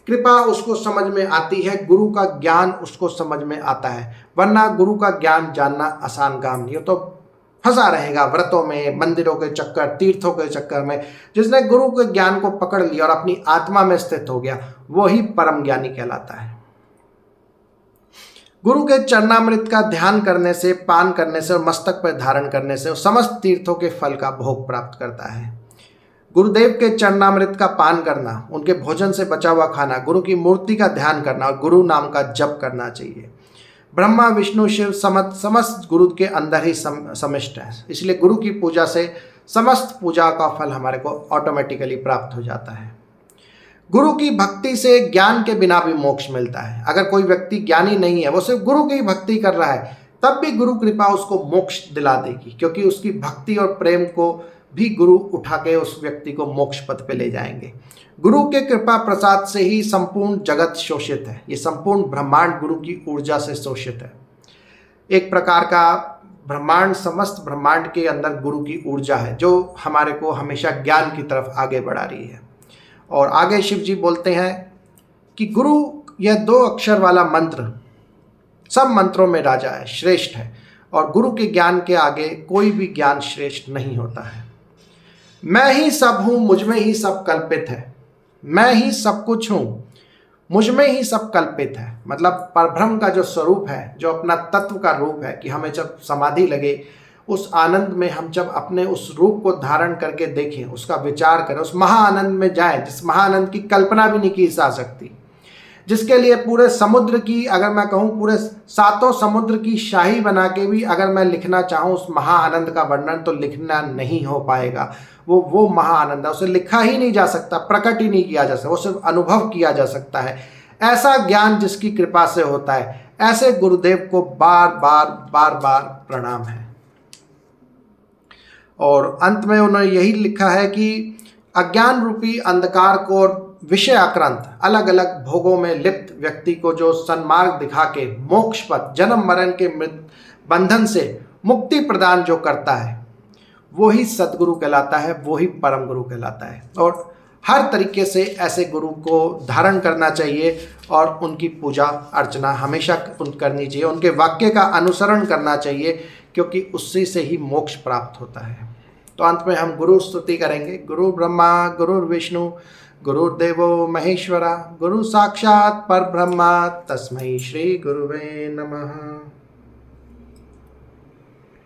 कृपा उसको समझ में आती है, गुरु का ज्ञान उसको समझ में आता है। वरना गुरु का ज्ञान जानना आसान काम नहीं हो, तो फंसा रहेगा व्रतों में, मंदिरों के चक्कर, तीर्थों के चक्कर में। जिसने गुरु के ज्ञान को पकड़ लिया और अपनी आत्मा में स्थित हो गया, वो ही परम ज्ञानी कहलाता है। गुरु के चरणामृत का ध्यान करने से, पान करने से और मस्तक पर धारण करने से समस्त तीर्थों के फल का भोग प्राप्त करता है। गुरुदेव के चरणामृत का पान करना, उनके भोजन से बचा हुआ खाना, गुरु की मूर्ति का ध्यान करना और गुरु नाम का जप करना चाहिए। ब्रह्मा विष्णु शिव समस्त गुरु के अंदर ही समिष्ट है, इसलिए गुरु की पूजा से समस्त पूजा का फल हमारे को ऑटोमेटिकली प्राप्त हो जाता है। गुरु की भक्ति से ज्ञान के बिना भी मोक्ष मिलता है। अगर कोई व्यक्ति ज्ञानी नहीं है, वो सिर्फ गुरु की भक्ति कर रहा है, तब भी गुरु कृपा उसको मोक्ष दिला देगी, क्योंकि उसकी भक्ति और प्रेम को भी गुरु उठा के उस व्यक्ति को मोक्ष पथ पे ले जाएंगे। गुरु के कृपा प्रसाद से ही संपूर्ण जगत शोषित है, ये संपूर्ण ब्रह्मांड गुरु की ऊर्जा से शोषित है। एक प्रकार का ब्रह्मांड, समस्त ब्रह्मांड के अंदर गुरु की ऊर्जा है जो हमारे को हमेशा ज्ञान की तरफ आगे बढ़ा रही है। और आगे शिव जी बोलते हैं कि गुरु यह 2 अक्षर वाला मंत्र सब मंत्रों में राजा है, श्रेष्ठ है, और गुरु के ज्ञान के आगे कोई भी ज्ञान श्रेष्ठ नहीं होता है। मैं ही सब हूँ, मुझ में ही सब कल्पित है, मैं ही सब कुछ हूँ, मुझ में ही सब कल्पित है। मतलब परब्रह्म का जो स्वरूप है, जो अपना तत्व का रूप है, कि हमें जब समाधि लगे, उस आनंद में हम जब अपने उस रूप को धारण करके देखें, उसका विचार करें, उस महाआनंद में जाएं, जिस महाआनंद की कल्पना भी नहीं की जा सकती, जिसके लिए पूरे समुद्र की, अगर मैं कहूँ पूरे 7 समुद्र की शाही बना के भी अगर मैं लिखना चाहूँ उस महाआनंद का वर्णन, तो लिखना नहीं हो पाएगा। वो महाआनंद है, उसे लिखा ही नहीं जा सकता, प्रकट ही नहीं किया जा सकता, वो सिर्फ अनुभव किया जा सकता है। ऐसा ज्ञान जिसकी कृपा से होता है, ऐसे गुरुदेव को बार बार प्रणाम है। और अंत में उन्होंने यही लिखा है कि अज्ञान रूपी अंधकार को और विषय आक्रांत अलग अलग भोगों में लिप्त व्यक्ति को जो सन्मार्ग दिखा के मोक्ष पथ, जन्म मरण के बंधन से मुक्ति प्रदान जो करता है, वो ही सदगुरु कहलाता है, वो ही परम गुरु कहलाता है। और हर तरीके से ऐसे गुरु को धारण करना चाहिए और उनकी पूजा अर्चना हमेशा करनी चाहिए, उनके वाक्य का अनुसरण करना चाहिए, क्योंकि उससे से ही मोक्ष प्राप्त होता है। तो अंत में हम गुरु स्तुति करेंगे। गुरु ब्रह्मा गुरु विष्णु गुरुर्देवो महेश्वरा, गुरु साक्षात् परब्रह्म, तस्मै श्री गुरुवे नमः।